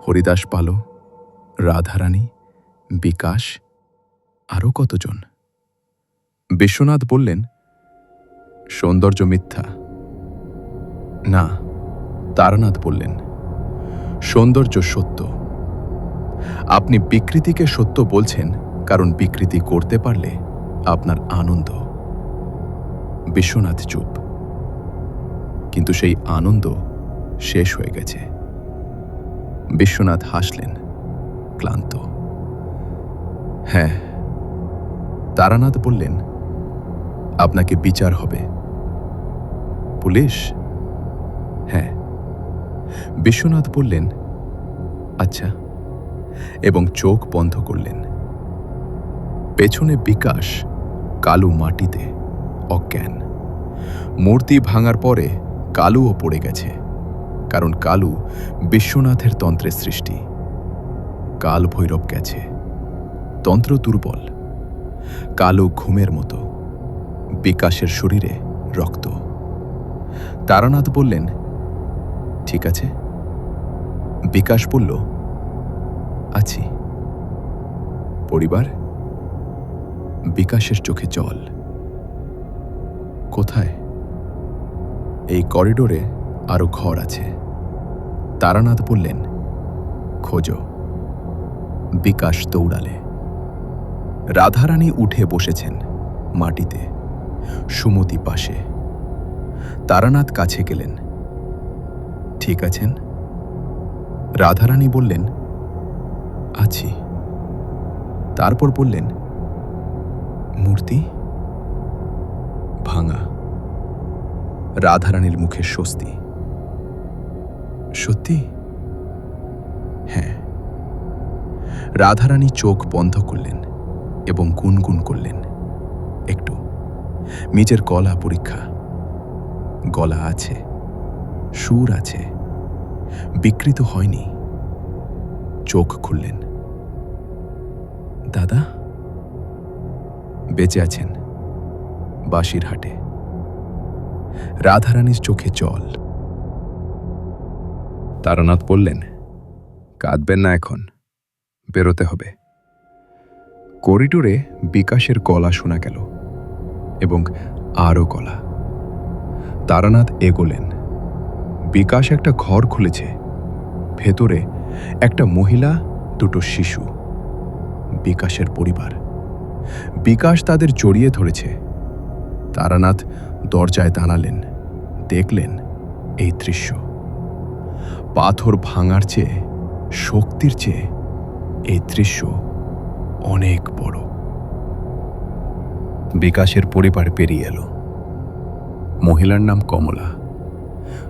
হরিদাস পালো, রাধারানী, বিকাশ, আরো কতজন? বিশ্বনাথ বললেন, সৌন্দর্য মিথ্যা। না, তারানাথ বললেন, সৌন্দর্য সত্য। আপনি বিকৃতিকে সত্য বলছেন কারণ বিকৃতি করতে পারলে আপনার আনন্দ। বিশ্বনাথ চুপ। কিন্তু সেই আনন্দ শেষ হয়ে গেছে। বিশ্বনাথ হাসলেন, ক্লান্ত। হ্যাঁ। তারানাথ বললেন, আপনাকে বিচার হবে। পুলিশ? হ্যাঁ। বিশ্বনাথ বললেন, আচ্ছা, এবং চোখ বন্ধ করলেন। পেছনে বিকাশ, কালু মাটিতে অজ্ঞান। মূর্তি ভাঙার পরে কালুও পড়ে গেছে, কারণ কালু বিশ্বনাথের তন্ত্রের সৃষ্টি। কালভৈরব গেছে, তন্ত্র দুর্বল। কালু ঘুমের মতো, বিকাশের শরীরে রক্ত। তারানাথ বললেন, ঠিক আছে। বিকাশ বলল, আছি। পরিবার? বিকাশের চোখে জল। কোথায়? এই করিডোরে আরো ঘর আছে। তারানাথ বললেন, খোঁজো। বিকাশ দৌড়ালে। রাধারানী উঠে বসেছেন মাটিতে, সুমতি পাশে। তারানাথ কাছে গেলেন। ঠিক আছেন? রাধারানী বললেন, আছি। তারপর বললেন, মূর্তি? ভাঙা। রাধারানীর মুখে স্বস্তি। সত্যি? হ্যাঁ। রাধারানী চোখ বন্ধ করলেন এবং গুনগুন করলেন। একটু নিজের গলা পরীক্ষা। গলা আছে, সুর আছে, বিকৃত হয়নি। চোখ খুললেন। দাদা বেঁচে আছেন বাঁশির হাটে। রাধারানীর চোখে জল। তারানাথ বললেন, কাঁদবেন না এখন, বেরোতে হবে। করিডোরে বিকাশের গলা শোনা গেল এবং আরও গলা। তারানাথ এগোলেন। বিকাশ একটা ঘর খুলেছে। ভেতরে একটা মহিলা, দুটো শিশু। বিকাশের পরিবার। বিকাশ তাদের জড়িয়ে ধরেছে। তারানাথ দরজায় দাঁড়ালেন। দেখলেন এই দৃশ্য। পাথর ভাঙার চেয়ে, শক্তির চেয়ে এই দৃশ্য অনেক বড়। বিকাশের পরিবার পেরিয়ে এলো। মহিলার নাম কমলা।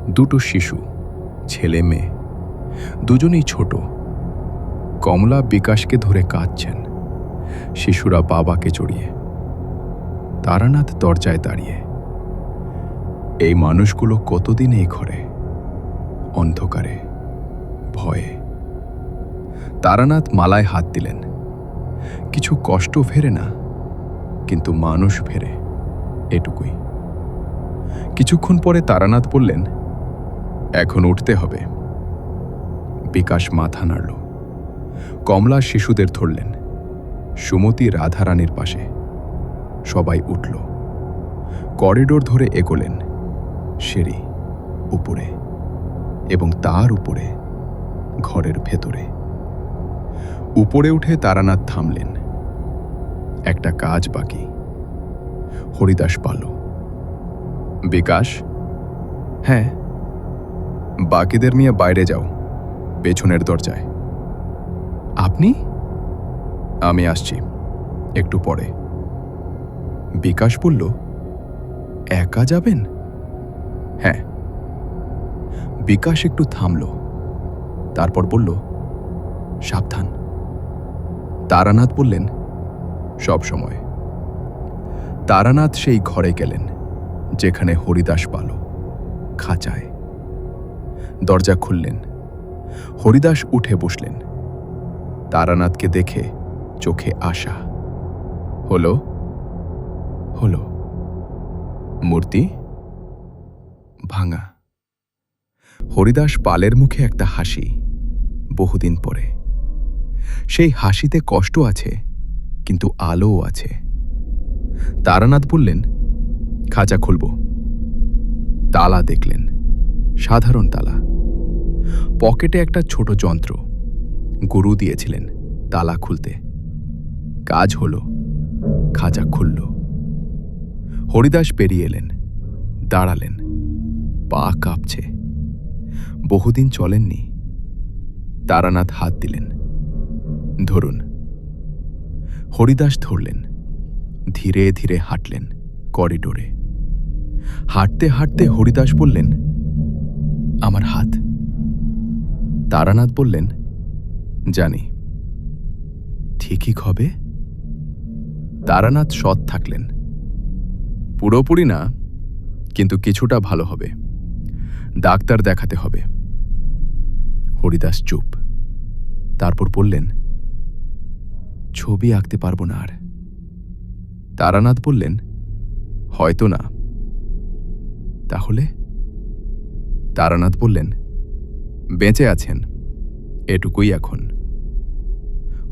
দুটো শিশু, ছেলে মেয়ে, দুজনেই ছোট। কমলা বিকাশকে ধরে কাঁদছেন, শিশুরা বাবাকে জড়িয়ে। তারানাথ দরজায় দাঁড়িয়ে। এই মানুষগুলো কতদিন এই ঘরে, অন্ধকারে, ভয়ে। তারানাথ মালায় হাত দিলেন। কিছু কষ্ট ফেরে না, কিন্তু মানুষ ফেরে, এটুকুই। কিছুক্ষণ পরে তারানাথ বললেন, এখন উঠতে হবে। বিকাশ মাথা নাড়ল। কমলা শিশুদের ধরলেন। সুমতি রাধারানীর পাশে। সবাই উঠল। করিডোর ধরে এগোলেন। সিঁড়ি, উপরে, এবং তার উপরে ঘরের ভেতরে। উপরে উঠে তারানাথ থামলেন। একটা কাজ বাকি। হরিদাস পাল। বিকাশ, হ্যাঁ, বাকিদের নিয়ে বাইরে যাও, পেছনের দরজায়। আপনি? আমি আসছি একটু পরে। বিকাশ বলল, একা যাবেন? হ্যাঁ। বিকাশ একটু থামল, তারপর বলল, সাবধান। তারানাথ বললেন, সব সময়। তারানাথ সেই ঘরে গেলেন যেখানে হরিদাস পাল, খাঁচায়। দরজা খুললেন। হরিদাস উঠে বসলেন। তারানাথকে দেখে চোখে আশা। হলো? হলো। মূর্তি ভাঙা। হরিদাস পালের মুখে একটা হাসি, বহুদিন পরে। সেই হাসিতে কষ্ট আছে, কিন্তু আলোও আছে। তারানাথ বললেন, খাঁচা খুলব। তালা দেখলেন, সাধারণ তালা। পকেটে একটা ছোট যন্ত্র। গুরু দিয়েছিলেন তালা খুলতে। কাজ হলো, খাঁচা খুলল। হরিদাস বেরিয়ে এলেন, দাঁড়ালেন, পা কাঁপছে। বহুদিন চলেননি। তারানাথ হাত দিলেন, ধরুন। হরিদাস ধরলেন। ধীরে ধীরে হাঁটলেন করিডোরে। হাঁটতে হাঁটতে হরিদাস বললেন, আমার হাত। তারানাথ বললেন, জানি। ঠিকই হবে? তারানাথ সৎ থাকলেন। পুরোপুরি না, কিন্তু কিছুটা ভালো হবে। ডাক্তার দেখাতে হবে। হরিদাস চুপ। তারপর বললেন, ছবি আঁকতে পারবো না আর। তারানাথ বললেন, হয়তো না। তাহলে? তারানাথ বললেন, বেঁচে আছেন, এটুকুই এখন।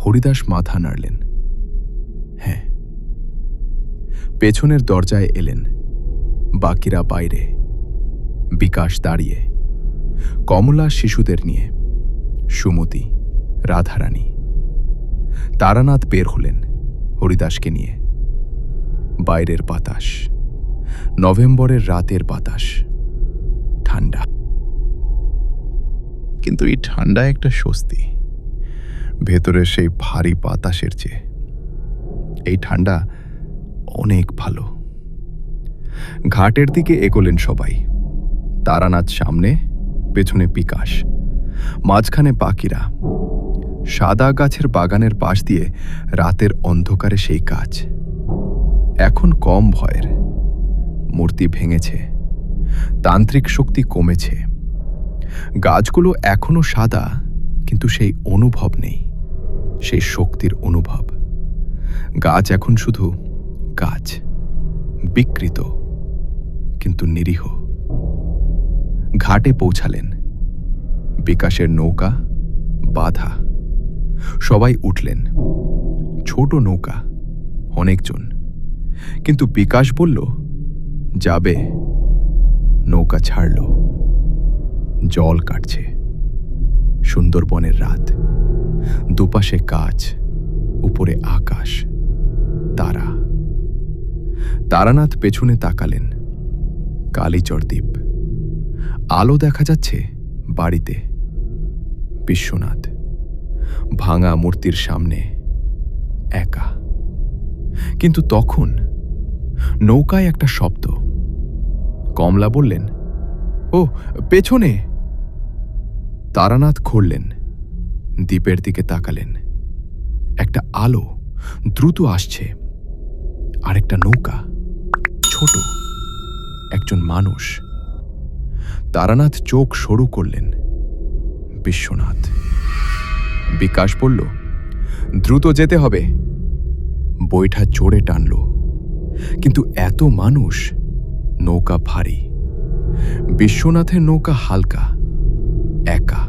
হরিদাস মাথা নাড়লেন, হ্যাঁ। পেছনের দরজায় এলেন। বাকিরা বাইরে। বিকাশ দাঁড়িয়ে। কমলা শিশুদের নিয়ে, সুমতি, রাধারানী। তারানাথ বের হলেন হরিদাসকে নিয়ে। বাইরের বাতাস, নভেম্বরের রাতের বাতাস, ঠান্ডা। কিন্তু এই ঠান্ডা একটা স্বস্তি, ভেতরে সেই ভারী বাতাসের চেয়ে। এই ঠান্ডা অনেক ভালো। ঘাটের দিকে এগোলেন সবাই। তারানাথ সামনে, পেছনে বিকাশ, মাঝখানে বাকিরা। সাদা গাছের বাগানের পাশ দিয়ে রাতের অন্ধকারে সেই কাজ। এখন কম ভয়ের। মূর্তি ভেঙেছে, তান্ত্রিক শক্তি কমেছে। গাছগুলো এখনো সাদা, কিন্তু সেই অনুভব নেই, সেই শক্তির অনুভব। গাছ এখন শুধু গাছ, বিকৃত কিন্তু নিরীহ। ঘাটে পৌঁছালেন। বিকাশের নৌকা বাধা। সবাই উঠলেন। ছোট নৌকা, অনেকজন। কিন্তু বিকাশ বলল, যাবে। নৌকা ছাড়ল। জল কাটছে। সুন্দরবনের রাত, দুপাশে গাছ, উপরে আকাশ, তারা। তারানাথ পেছনে তাকালেন। কালীচর দ্বীপ। আলো দেখা যাচ্ছে বাড়িতে। বিশ্বনাথ ভাঙা মূর্তির সামনে একা। কিন্তু তখন নৌকায় একটা শব্দ। কমলা বললেন, ও পেছনে। তারানাথ খুঁড়লেন, দ্বীপের দিকে তাকালেন। একটা আলো দ্রুত আসছে। আরেকটা নৌকা, ছোট, একজন মানুষ। তারানাথ চোখ সরু করলেন। বিশ্বনাথ। বিকাশ বলল, দ্রুত যেতে হবে। বৈঠা জোরে টানল, কিন্তু এত মানুষ, নৌকা ভারী। বিশ্বনাথের নৌকা হালকা, একা,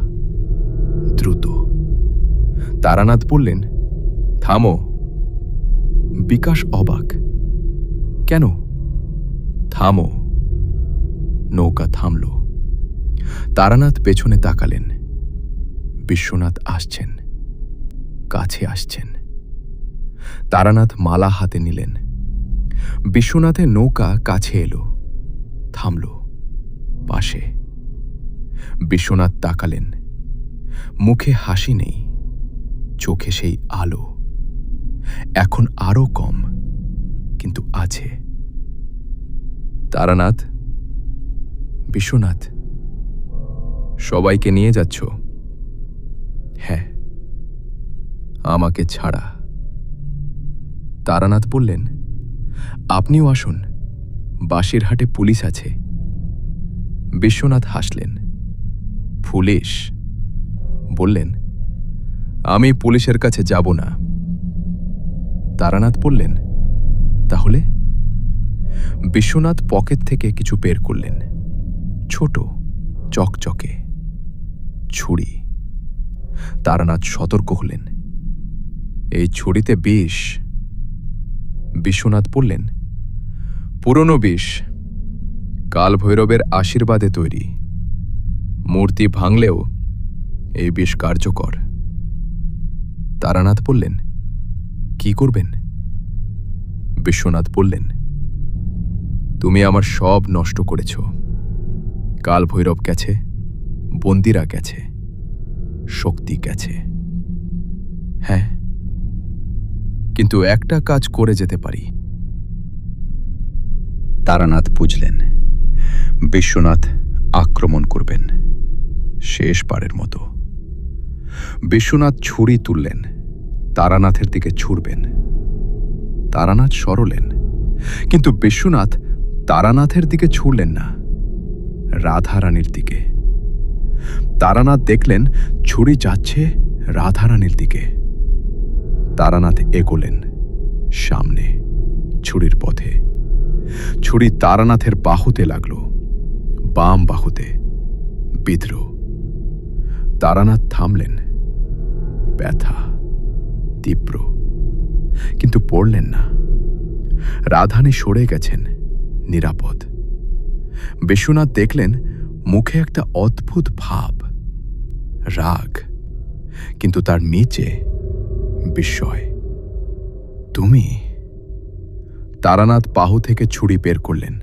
দ্রুত। তারানাথ বললেন, থামো। বিকাশ অবাক, কেন? থামো। নৌকা থামল। তারানাথ পেছনে তাকালেন। বিশ্বনাথ আসছেন, কাছে আসছেন। তারানাথ মালা হাতে নিলেন। বিশ্বনাথের নৌকা কাছে এলো, থামল, পাশে। বিশ্বনাথ তাকালেন। মুখে হাসি নেই, চোখে সেই আলো। এখন আরো কম, কিন্তু আছে। তারানাথ, বিশ্বনাথ, সবাইকে নিয়ে যাচ্ছ? হ্যাঁ, আমাকে ছাড়া। তারানাথ বললেন, আপনিও আসুন, বাসিরহাটে পুলিশ আছে। বিশ্বনাথ হাসলেন। পুলিশ? বললেন, আমি পুলিশের কাছে যাব না। তারানাথ বললেন, তাহলে? বিশ্বনাথ পকেট থেকে কিছু বের করলেন। ছোট, চকচকে, ছুরি। তারানাথ সতর্ক হলেন, এই ছুরিতে বিষ। বিশ্বনাথ বললেন, পুরনো বিষ, কাল ভৈরবের আশীর্বাদে তৈরি। মূর্তি ভাঙলেও এই বিষ কার্যকর। তারানাথ বললেন, কি করবেন? বিশ্বনাথ বললেন, তুমি আমার সব নষ্ট করেছ। কাল ভৈরব গেছে, বন্দিরা গেছে, শক্তি গেছে। হ্যাঁ, কিন্তু একটা কাজ করে যেতে পারি। তারানাথ বুঝলেন, বিশ্বনাথ আক্রমণ করবেন, শেষবারের মতো। বিশ্বনাথ ছুরি তুললেন, তারানাথের দিকে ছুড়বেন। তারানাথ সরলেন, কিন্তু বিশ্বনাথ তারানাথের দিকে ছুড়লেন না, রাধারানীর দিকে। তারানাথ দেখলেন ছুরি যাচ্ছে রাধারানীর দিকে। তারানাথ এগোলেন সামনে, ছুরির পথে। ছুরি তারানাথের বাহুতে লাগল, বাম বাহুতে। বিদ্র। তারানাথ থামলেন। ব্যথা তীব্র, কিন্তু পড়লেন না। রাধানী সরে গেছেন, নিরাপদ। বিশ্বনাথ দেখলেন মুখে একটা অদ্ভুত ভাব, রাগ, কিন্তু তার নিচে বিস্ময়। তুমি? তারানাথ বাহু থেকে ছুরি বের করলেন।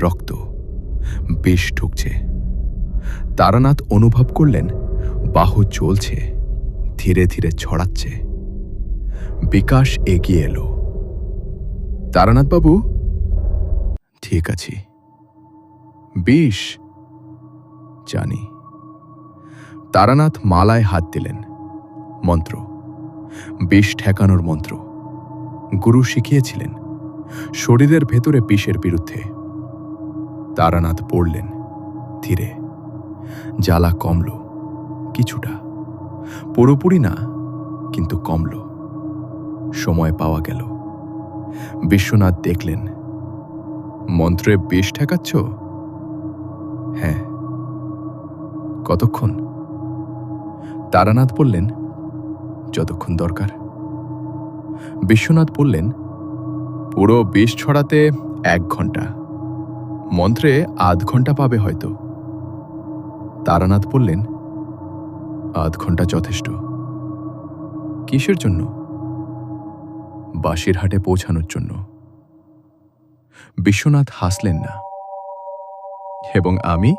রক্ত, বিষ ঢুকছে। তারানাথ অনুভব করলেন বাহু চলছে, ধীরে ধীরে ছড়াচ্ছে। বিকাশ এগিয়ে এলো। তারানাথ বাবু, ঠিক আছি। বিষ? জানি। তারানাথ মালায় হাত দিলেন। মন্ত্র, বিষ ঠেকানোর মন্ত্র। গুরু শিখিয়েছিলেন শরীরের ভেতরে বিষের বিরুদ্ধে। তারানাথ পড়লেন ধীরে। জ্বালা কমল কিছুটা, পুরোপুরি না, কিন্তু কমল। সময় পাওয়া গেল। বিশ্বনাথ দেখলেন, মন্ত্রে বিষ ঠেকাচ্ছ? হ্যাঁ। কতক্ষণ? তারানাথ বললেন, যতক্ষণ দরকার। বিশ্বনাথ বললেন, পুরো বিষ ছড়াতে 1 ঘন্টা, মন্ত্রে আধ ঘন্টা পাবে হয়তো। তারানাথ বললেন, আধ ঘন্টা যথেষ্ট। কিসের জন্য? বাসিরহাটে পৌঁছানোর জন্য। বিশ্বনাথ হাসলেন না। এবং আমি?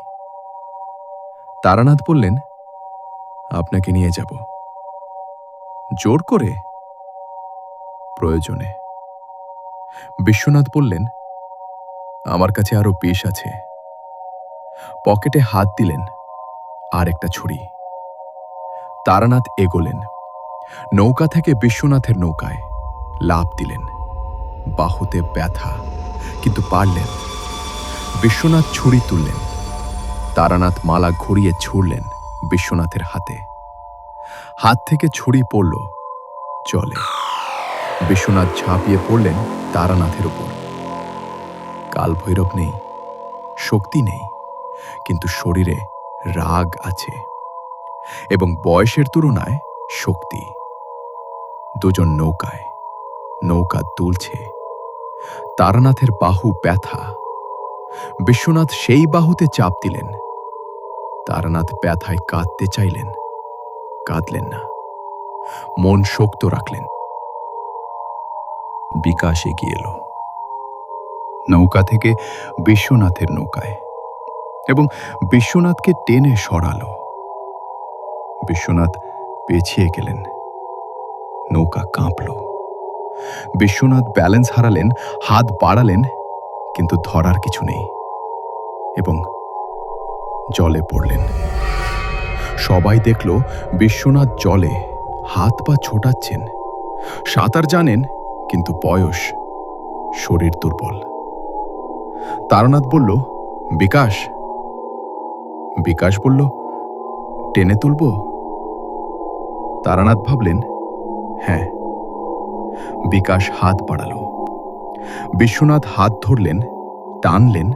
তারানাথ বললেন, আপনাকে নিয়ে যাব। জোর করে? প্রয়োজনে। বিশ্বনাথ বললেন, আমার কাছে আরো বিষ আছে। পকেটে হাত দিলেন, আর একটা ছুরি। তারানাথ এগোলেন। নৌকা থেকে বিশ্বনাথের নৌকায় লাফ দিলেন। বাহুতে ব্যথা, কিন্তু পারলেন। বিশ্বনাথ ছুরি তুললেন। তারানাথ মালা ঘুরিয়ে ছুড়লেন বিশ্বনাথের হাতে। হাত থেকে ছুরি পড়ল জলে। বিশ্বনাথ ঝাঁপিয়ে পড়লেন তারানাথের উপর। কালভৈরব নেই, শক্তি নেই, কিন্তু শরীরে রাগ আছে এবং বয়সের তুলনায় শক্তি। দুজন নৌকায়, নৌকা দুলছে। তারানাথের বাহু ব্যথা। বিশ্বনাথ সেই বাহুতে চাপ দিলেন। তারানাথ ব্যথায় কাঁদতে চাইলেন, কাঁদলেন না, মন শক্ত রাখলেন। বিকাশ এগিয়ে এলো নৌকা থেকে বিশ্বনাথের নৌকায় এবং বিশ্বনাথকে টেনে সরালো। বিশ্বনাথ পেছিয়ে গেলেন। নৌকা কাঁপল। বিশ্বনাথ ব্যালেন্স হারালেন, হাত বাড়ালেন, কিন্তু ধরার কিছু নেই এবং জলে পড়লেন। সবাই দেখল বিশ্বনাথ জলে হাত পা ছোটাচ্ছেন। সাঁতার জানেন, কিন্তু বয়স, শরীর দুর্বল। তারানাথ বলল, বিকাশ। বিকাশ বলল, টেনে তুলব? তারানাথ ভাবলেন, হ্যাঁ। বিকাশ হাত বাড়াল। বিশ্বনাথ হাত ধরলেন, টানলেন,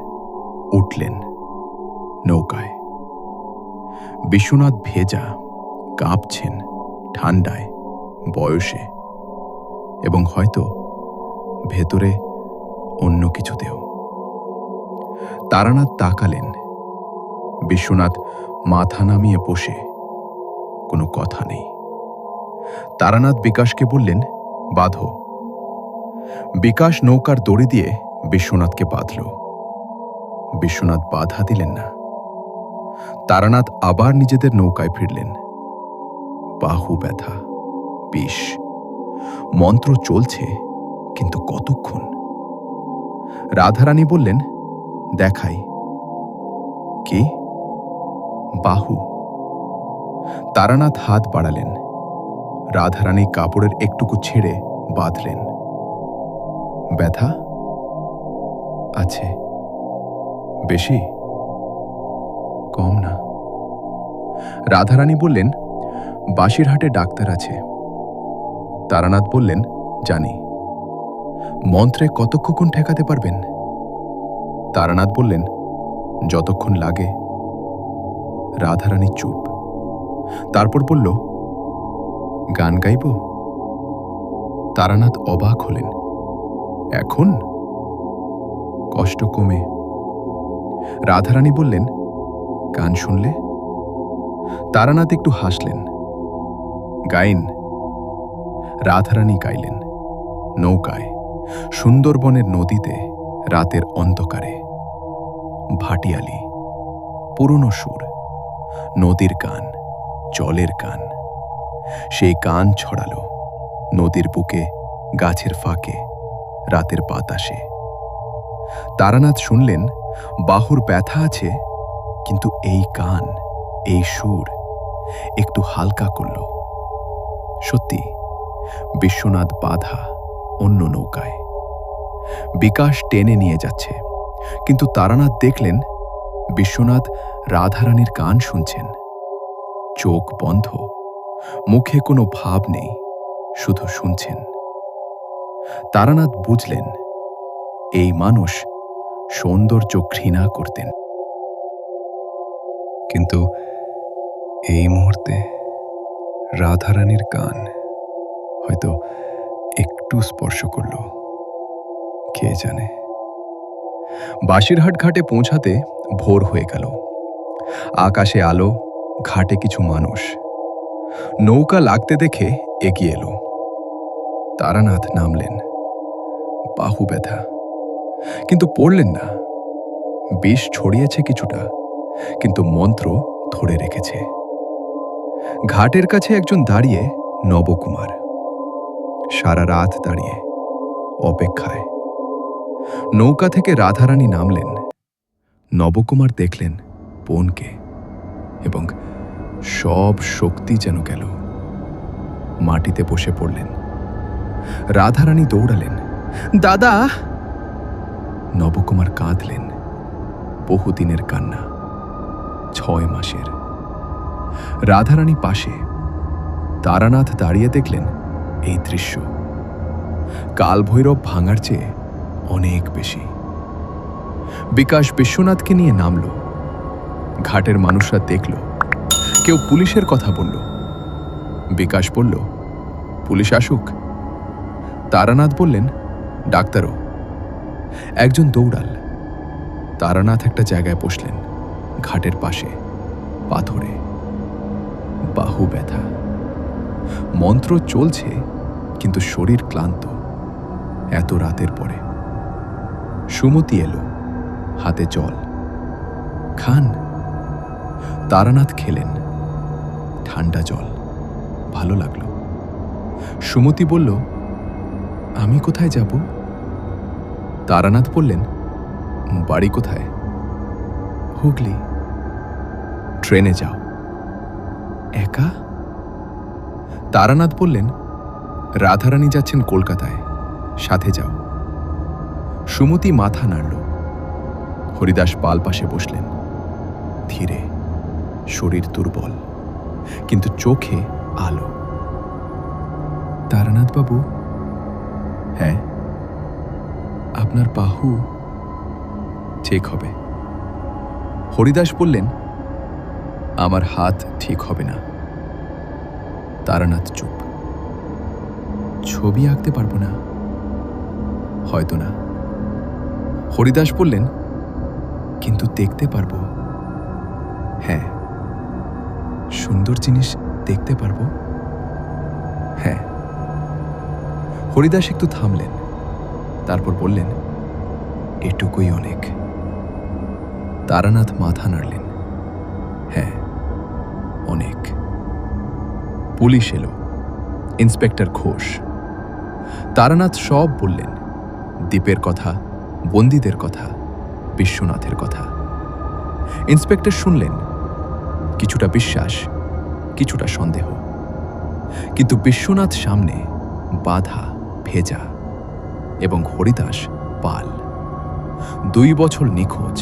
উঠলেন নৌকায়। বিশ্বনাথ ভেজা, কাঁপছেন, ঠান্ডায়, বয়সে এবং হয়তো ভেতরে অন্য কিছুতেও। তারানাথ তাকালেন। বিশ্বনাথ মাথা নামিয়ে বসে, কোনো কথা নেই। তারানাথ বিকাশকে বললেন, বাঁধো। বিকাশ নৌকার দড়ি দিয়ে বিশ্বনাথকে বাঁধল। বিশ্বনাথ বাধা দিলেন না। তারানাথ আবার নিজেদের নৌকায় ফিরলেন। বাহু ব্যথা, বিষ। মন্ত্র চলছে, কিন্তু কতক্ষণ? রাধারানী বললেন, দেখাই। কি? বাহু। তারানাথ হাত বাড়ালেন। রাধারানী কাপড়ের একটুকু ছেড়ে বাঁধলেন। ব্যথা আছে? বেশি? কম না? রাধারানী বললেন, বাসিরহাটে ডাক্তার আছে। তারানাথ বললেন, জানি। মন্ত্রে কতক্ষণ ঠেকাতে পারবেন? তারানাথ বললেন, যতক্ষণ লাগে। রাধারানী চুপ। তারপর বলল, গান গাইব? তারানাথ অবাক হলেন। এখন? কষ্ট কমে। রাধারানী বললেন, গান শুনলে? তারানাথ একটু হাসলেন। গাইন। রাধারানী গাইলেন। নৌকায়, সুন্দরবনের নদীতে, রাতের অন্ধকারে। ভাটিয়ালি, পুরনো সুর, নদীর গান, জলের গান। সেই গান ছড়ালো নদীর বুকে, গাছের ফাঁকে, রাতের বাতাসে। তারানাথ শুনলেন, বাহুর ব্যথা আছে, কিন্তু এই গান, এই সুর একটু হালকা করল। সত্যি বিশ্বনাথ বাধা অন্য নৌকায়। বিকাশ টেনে নিয়ে যাচ্ছে, কিন্তু তারানাথ দেখলেন বিশ্বনাথ রাধারানীর গান শুনছেন। চোখ বন্ধ, মুখে কোনো ভাব নেই, শুধু শুনছেন। তারানাথ বুঝলেন এই মানুষ সৌন্দর্য ঘৃণা করতেন, কিন্তু এই মুহূর্তে রাধারানীর গান হয়তো একটু স্পর্শ করল, কে জানে। বাসিরহাট ঘাটে পৌঁছাতে ভোর হয়ে গেল। আকাশে আলো, ঘাটে কিছু মানুষ। নৌকা লাগতে দেখে এগিয়ে এলো। তারানাথ নামলেন। বাহু ব্যথা, কিন্তু পড়লেন না। বিষ ছড়িয়েছে কিছুটা, কিন্তু মন্ত্র ধরে রেখেছে। ঘাটের কাছে একজন দাঁড়িয়ে, নবকুমার। সারা রাত দাঁড়িয়ে অপেক্ষায়। নৌকা থেকে রাধারানী নামলেন। নবকুমার দেখলেন বোনকে, এবং সব শক্তি যেন গেল। মাটিতে বসে পড়লেন। রাধারানী দৌড়ালেন, দাদা! নবকুমার কাঁদলেন। বহুদিনের কান্না, 6 মাসের। রাধারানী পাশে। তারানাথ দাঁড়িয়ে দেখলেন এই দৃশ্য। কালভৈরব ভাঙার চেয়ে অনেক বেশি। বিকাশ বিশ্বনাথকে নিয়ে নামল। ঘাটের মানুষরা দেখল। কেউ পুলিশের কথা বলল। বিকাশ বলল, পুলিশ আসুক। তারানাথ বললেন, ডাক্তারও। একজন দৌড়াল। তারানাথ একটা জায়গায় বসলেন, ঘাটের পাশে, পাথরে। বাহু ব্যথা। মন্ত্র চলছে, কিন্তু শরীর ক্লান্ত। এত রাতের পরে। সুমতি এলো, হাতে জল। খান। তারানাথ খেলেন। ঠান্ডা জল, ভালো লাগলো। সুমতি বলল, আমি কোথায় যাব? তারানাথ বললেন, বাড়ি কোথায়? হুগলি। ট্রেনে যাও। একা? তারানাথ বললেন, রাধারানী যাচ্ছেন কলকাতায়, সাথে যাও। সুমতি মাথা নাড়ল। হরিদাস পাল পাশে বসলেন। ধীরে, শরীর দুর্বল, কিন্তু চোখে আলো। তারানাথ বাবু। হ্যাঁ? আপনার বাহু ঠিক হবে। হরিদাস বললেন, আমার হাত ঠিক হবে না। তারানাথ চুপ। ছবি আঁকতে পারবো না? হয়তো না। হরিদাস বললেন, কিন্তু দেখতে পারবো। হ্যাঁ। সুন্দর জিনিস দেখতে পারবো? হ্যাঁ। হরিদাস একটু থামলেন, তারপর বললেন, এটুকুই অনেক। তারানাথ মাথা নাড়লেন। হ্যাঁ, অনেক। পুলিশ এলো। ইন্সপেক্টর ঘোষ। তারানাথ সব বললেন, দ্বীপের কথা, বন্দীদের কথা, বিশ্বনাথের কথা। ইন্সপেক্টর শুনলেন। কিছুটা বিশ্বাস, কিছুটা সন্দেহ। কিন্তু বিশ্বনাথ সামনে, বাধা, ভেজা, এবং হরিদাস পাল। 2 বছর নিখোঁজ,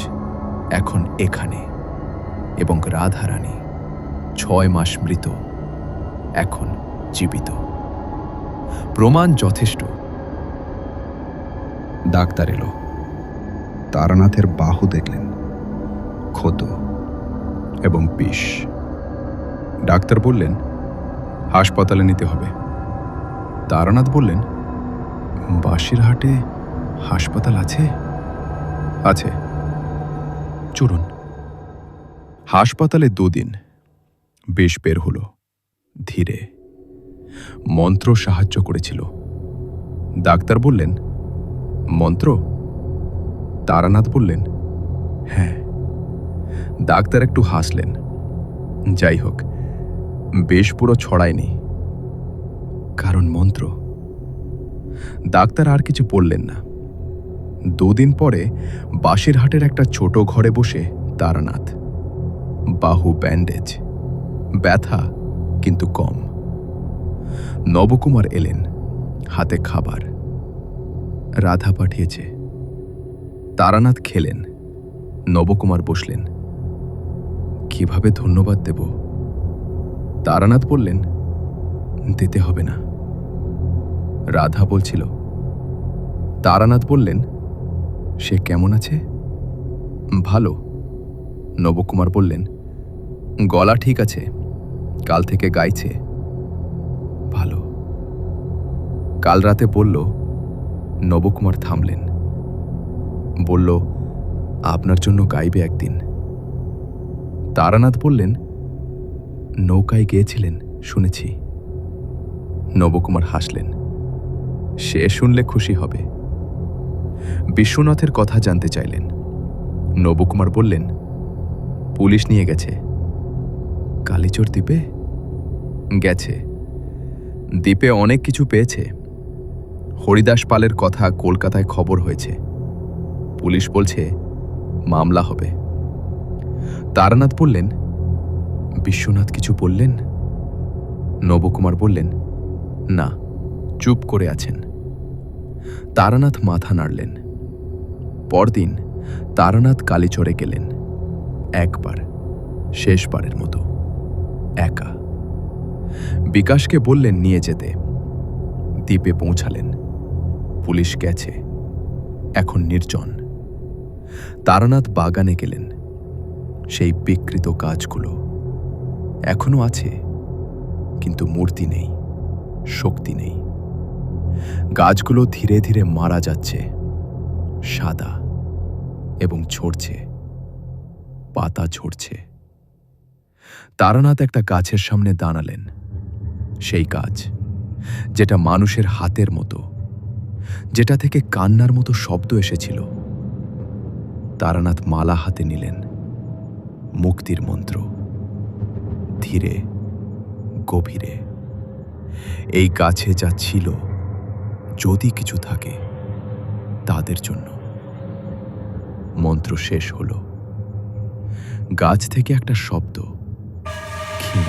এখন এখানে। এবং রাধারানী 6 মাস মৃত, এখন জীবিত। প্রমাণ যথেষ্ট। ডাক্তার এলো। তারানাথের বাহু দেখলেন, ক্ষত এবং বিষ। ডাক্তার বললেন, হাসপাতালে নিতে হবে। তারানাথ বললেন, বাসিরহাটে হাসপাতাল আছে? আছে। চলুন। হাসপাতালে 2 দিন। বিষ বের হলো, ধীরে। মন্ত্র সাহায্য করেছিল। ডাক্তার বললেন, মন্ত্র? তারানাথ বললেন, হ্যাঁ। ডাক্তার একটু হাসলেন। যাই হোক, বেশ পুরো ছড়ায়নি, কারণ মন্ত্র। ডাক্তার আর কিছু বললেন না। 2 দিন পরে বাসিরহাটের একটা ছোট ঘরে বসে তারানাথ। বাহু ব্যান্ডেজ, ব্যথা কিন্তু কম। নবকুমার এলেন, হাতে খাবার। রাধা পাঠিয়েছে। তারানাথ খেলেন। নবকুমার বসলেন। কিভাবে ধন্যবাদ দেব? তারানাথ বললেন, দিতে হবে না। রাধা বলছিল। তারানাথ বললেন, সে কেমন আছে? ভালো। নবকুমার বললেন, গলা ঠিক আছে, কাল থেকে গাইছে। ভালো। কাল রাতে বলল। নবকুমার থামলেন। বলল, আপনার জন্য গাইবে একদিন। তারানাথ বললেন, নৌকায় গিয়েছিলেন শুনেছি। নবকুমার হাসলেন। সে শুনলে খুশি হবে। বিশ্বনাথের কথা জানতে চাইলেন। নবকুমার বললেন, পুলিশ নিয়ে গেছে। কালীচর দ্বীপে গেছে। দ্বীপে অনেক কিছু পেয়েছে। হরিদাস পালের কথা কলকাতায় খবর হয়েছে। পুলিশ বলছে মামলা হবে। তারানাথ বললেন, বিশ্বনাথ কিছু বললেন? নবকুমার বললেন, না, চুপ করে আছেন। তারানাথ মাথা নাড়লেন। পরদিন তারানাথ কালীচরে গেলেন, একবার, শেষবারের মতো, একা। বিকাশকে বললেন নিয়ে যেতে। দ্বীপে পৌঁছালেন। পুলিশ গেছে। এখন নির্জন। তারানাথ বাগানে গেলেন। সেই বিকৃত গাছগুলো এখনো আছে, কিন্তু মূর্তি নেই, শক্তি নেই। গাছগুলো ধীরে ধীরে মারা যাচ্ছে, সাদা, এবং ঝরছে, পাতা ঝরছে। তারানাথ একটা গাছের সামনে দাঁড়ালেন। সেই গাছ, যেটা মানুষের হাতের মতো, যেটা থেকে কান্নার মতো শব্দ এসেছিল। তারানাথ মালা হাতে নিলেন। মুক্তির মন্ত্র, ধীরে, গভীরে। এই গাছে যা ছিল, যদি কিছু থাকে, তাদের জন্য। মন্ত্র শেষ হল। গাছ থেকে একটা শব্দ, ক্ষীণ,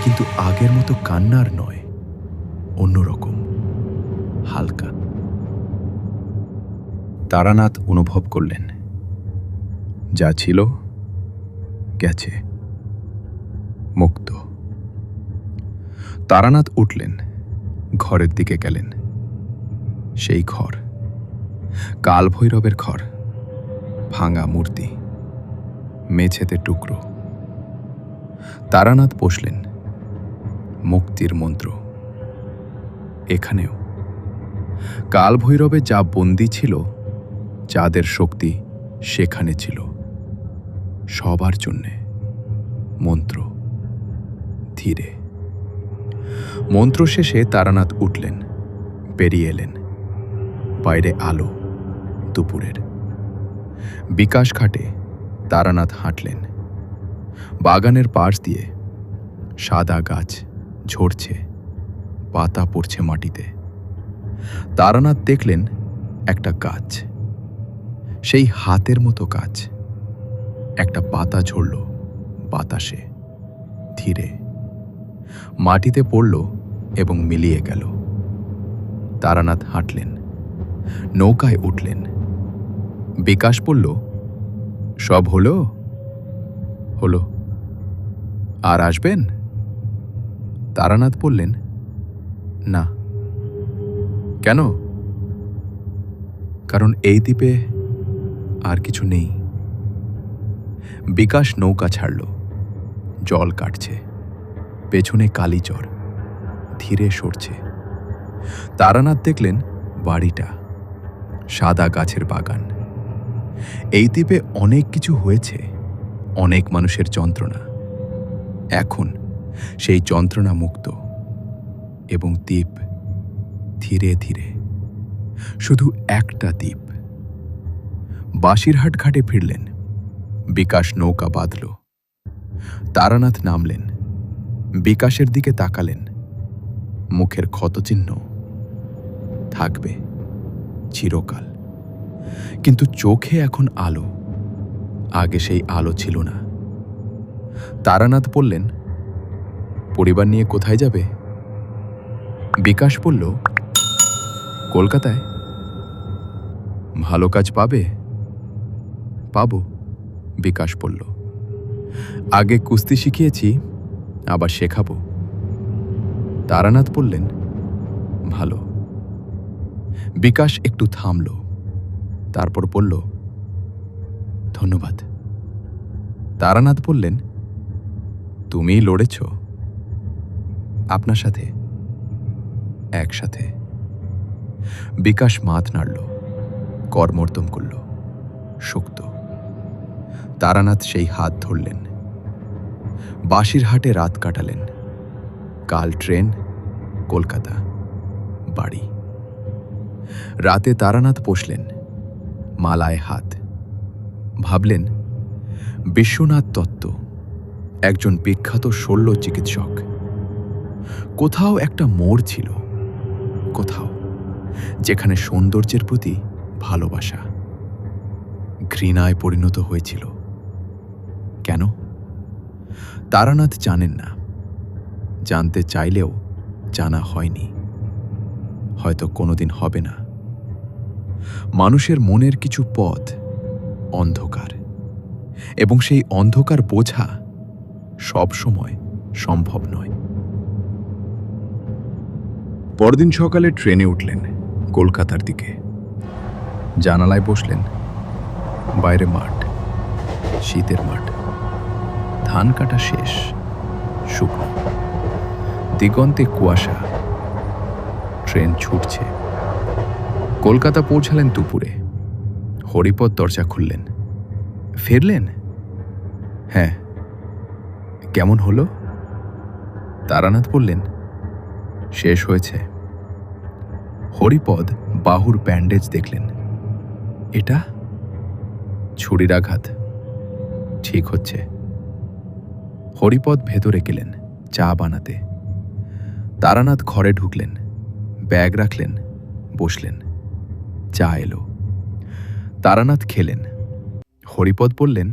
কিন্তু আগের মতো কান্নার নয়, অন্যরকম, হালকা। তারানাথ অনুভব করলেন, যা ছিল গেছে, মুক্ত। তারানাথ উঠলেন, ঘরের দিকে গেলেন। সেই ঘর, কালভৈরবের ঘর, ভাঙা মূর্তি, মেঝেতে টুকরো। তারানাথ বসলেন। মুক্তির মন্ত্র এখানেও। কালভৈরবে যা বন্দী ছিল, যাদের শক্তি সেখানে ছিল, সবার জন্যে। মন্ত্র, ধীরে। মন্ত্র শেষে তারানাথ উঠলেন, বেরিয়ে এলেন। বাইরে আলো, দুপুরের। বিকাশ ঘাটে তারানাথ হাঁটলেন। বাগানের পাশ দিয়ে সাদা গাছ ঝরছে, পাতা পড়ছে মাটিতে। তারানাথ দেখলেন একটা গাছ, সেই হাতের মতো গাছ। একটা পাতা ঝরল বাতাসে, ধীরে, মাটিতে পড়ল এবং মিলিয়ে গেল। তারানাথ হাঁটলেন, নৌকায় উঠলেন। বিকাশ বলল, সব হলো? হলো। আর আসবেন? তারানাথ বললেন, না। কেন? কারণ এই দ্বীপে আর কিছু নেই। বিকাশ নৌকা ছাড়ল। জল কাটছে, পেছনে কালীচর, ধীরে সরছে। তারানাথ দেখলেন বাড়িটা, সাদা গাছের বাগান। এই দ্বীপে অনেক কিছু হয়েছে, অনেক মানুষের যন্ত্রণা। এখন সেই যন্ত্রণা মুক্ত, এবং দ্বীপ ধীরে ধীরে, শুধু একটা দ্বীপ। বাসিরহাট ঘাটে ফিরলেন। বিকাশ নৌকা বাঁধল। তারানাথ নামলেন। বিকাশের দিকে তাকালেন। মুখের ক্ষতচিহ্ন থাকবে চিরকাল, কিন্তু চোখে এখন আলো। আগে সেই আলো ছিল না। তারানাথ বললেন, পরিবার নিয়ে কোথায় যাবে? বিকাশ বলল, কলকাতায়? ভালো কাজ পাবে? পাবো, বিকাশ বলল। আগে কুস্তি শিখিয়েছি, আবার শেখাবো। তারানাথ বললেন, ভালো। বিকাশ একটু থামল, তারপর বলল, ধন্যবাদ। তারানাথ বললেন, তুমিই লড়েছ? আপনার সাথে, একসাথে। বিকাশ মাথ নাড়ল, কর্মর্দম করল, শক্ত। তারানাথ সেই হাত ধরলেন। বাসিরহাটে রাত কাটালেন। কাল ট্রেন, কলকাতা, বাড়ি। রাতে তারানাথ বসলেন, মালায় হাত। ভাবলেন, বিশ্বনাথ দত্ত একজন বিখ্যাত শল্য চিকিৎসক। কোথাও একটা মোড় ছিল, কোথাও যেখানে সৌন্দর্যের প্রতি ভালোবাসা ঘৃণায় পরিণত হয়েছিল। কেন? তারানাথ জানেন না, জানতে চাইলেও জানা হয়নি, হয়তো কোনোদিন হবে না। মানুষের মনের কিছু পথ অন্ধকার, এবং সেই অন্ধকার বোঝা সব সময় সম্ভব নয়। পরদিন সকালে ট্রেনে উঠলেন কলকাতার দিকে। জানালায় বসলেন। বাইরে মাঠ, শীতের মাঠ। ধান কাটা শেষ, শুকনো। দিগন্তে কুয়াশা। ট্রেন ছুটছে। কলকাতা পৌঁছালেন দুপুরে। হরিপদ দরজা খুললেন। ফিরলেন? হ্যাঁ। কেমন হলো? তারানাথ বললেন, শেষ হয়েছে। হরিপদ বাহুর ব্যান্ডেজ দেখলেন। এটা? ছুরির আঘাত। ঠিক হচ্ছে। হরিপদ ভেতরে গেলেন চা বানাতে। তারানাথ ঘরে ঢুকলেন, ব্যাগ রাখলেন, বসলেন। চা এলো। তারানাথ খেলেন। হরিপদ বললেন,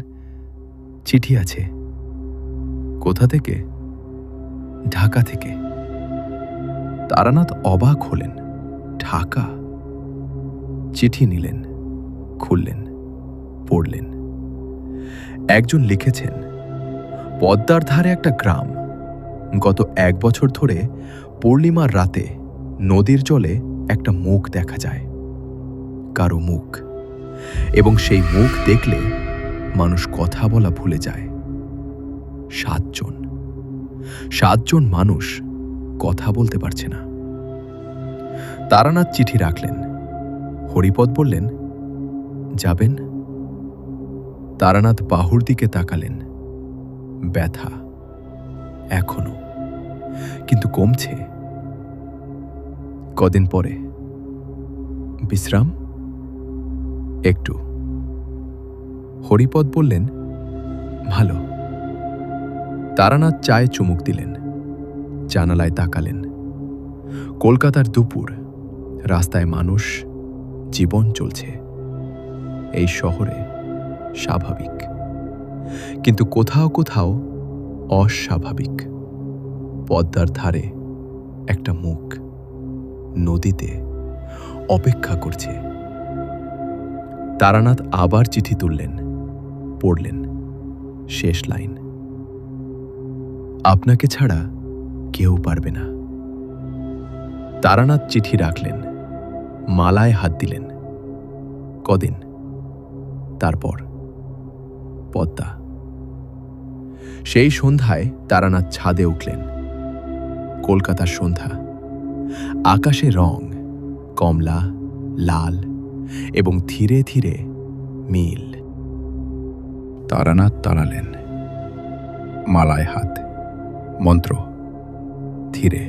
চিঠি আছে। কোথা থেকে? ঢাকা থেকে। তারানাথ অবাক হলেন। ঢাকা? চিঠি নিলেন, খুললেন, পড়লেন। একজন লিখেছেন, পদ্মার ধারে একটা গ্রাম। গত 1 বছর ধরে পূর্ণিমার রাতে নদীর জলে একটা মুখ দেখা যায়, কারো মুখ, এবং সেই মুখ দেখলে মানুষ কথা বলা ভুলে যায়। 7 জন মানুষ কথা বলতে পারছে না। তারানাথ চিঠি রাখলেন। হরিপদ বললেন, যাবেন? তারানাথ বাহুর দিকে তাকালেন। ব্যথা এখনো, কিন্তু কমছে। কদিন পরে? বিশ্রাম? একটু। হরিপদ বললেন, ভালো। তারানাথ চায়ে চুমুক দিলেন, জানালায় তাকালেন। কলকাতার দুপুর, রাস্তায় মানুষ, জীবন চলছে। এই শহরে স্বাভাবিক, কিন্তু কোথাও কোথাও অস্বাভাবিক। পদ্মার ধারে একটা মুখ নদীতে অপেক্ষা করছে। তারানাথ আবার চিঠি তুললেন, পড়লেন। শেষ লাইন, আপনাকে ছাড়া কেউ পারবে না। তারানাথ চিঠি রাখলেন, মালায় হাত দিলেন। কদিন? তারপর পদ্মা। সেই সন্ধ্যায় তারানাথ ছাদে উঠলেন। কলকাতার সন্ধ্যা। আকাশে রং, কমলা, লাল এবং ধীরে ধীরে নীল। তারানাথ দাঁড়ালেন, মালায় হাত, মন্ত্র। ধীরে।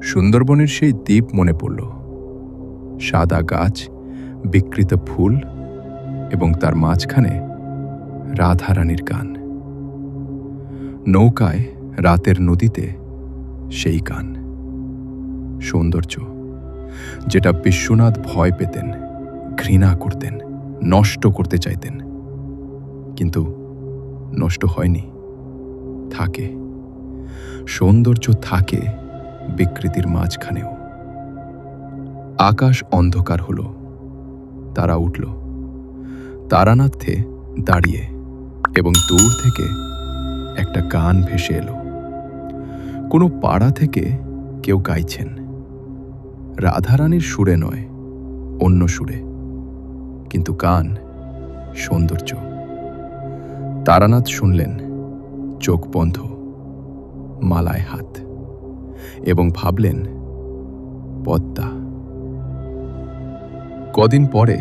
সুন্দরবনের সেই দ্বীপ মনে পড়ল। সাদা গাছ, বিকৃত ফুল, এবং তার মাঝখানে রাধারানীর গান। নৌকায় রাতের নদীতে সেই গান। সৌন্দর্য, যেটা বিশ্বনাথ ভয় পেতেন, ঘৃণা করতেন, নষ্ট করতে চাইতেন, কিন্তু নষ্ট হয়নি। থাকে, সৌন্দর্য থাকে, বিকৃতির মাঝখানেও। আকাশ অন্ধকার হলো, তারা উঠল। তারানাথে দাঁড়িয়ে এবং দূর থেকে একটা গান ভেসে এলো। কোনো পাড়া থেকে কেউ গাইছেন, রাধারানীর সুরে নয়, অন্য সুরে, কিন্তু গান সৌন্দর্য। তারানাথ শুনলেন, চোখ বন্ধ, মালায় হাত, এবং ভাবলেন, পদ্মা। কদিন পরে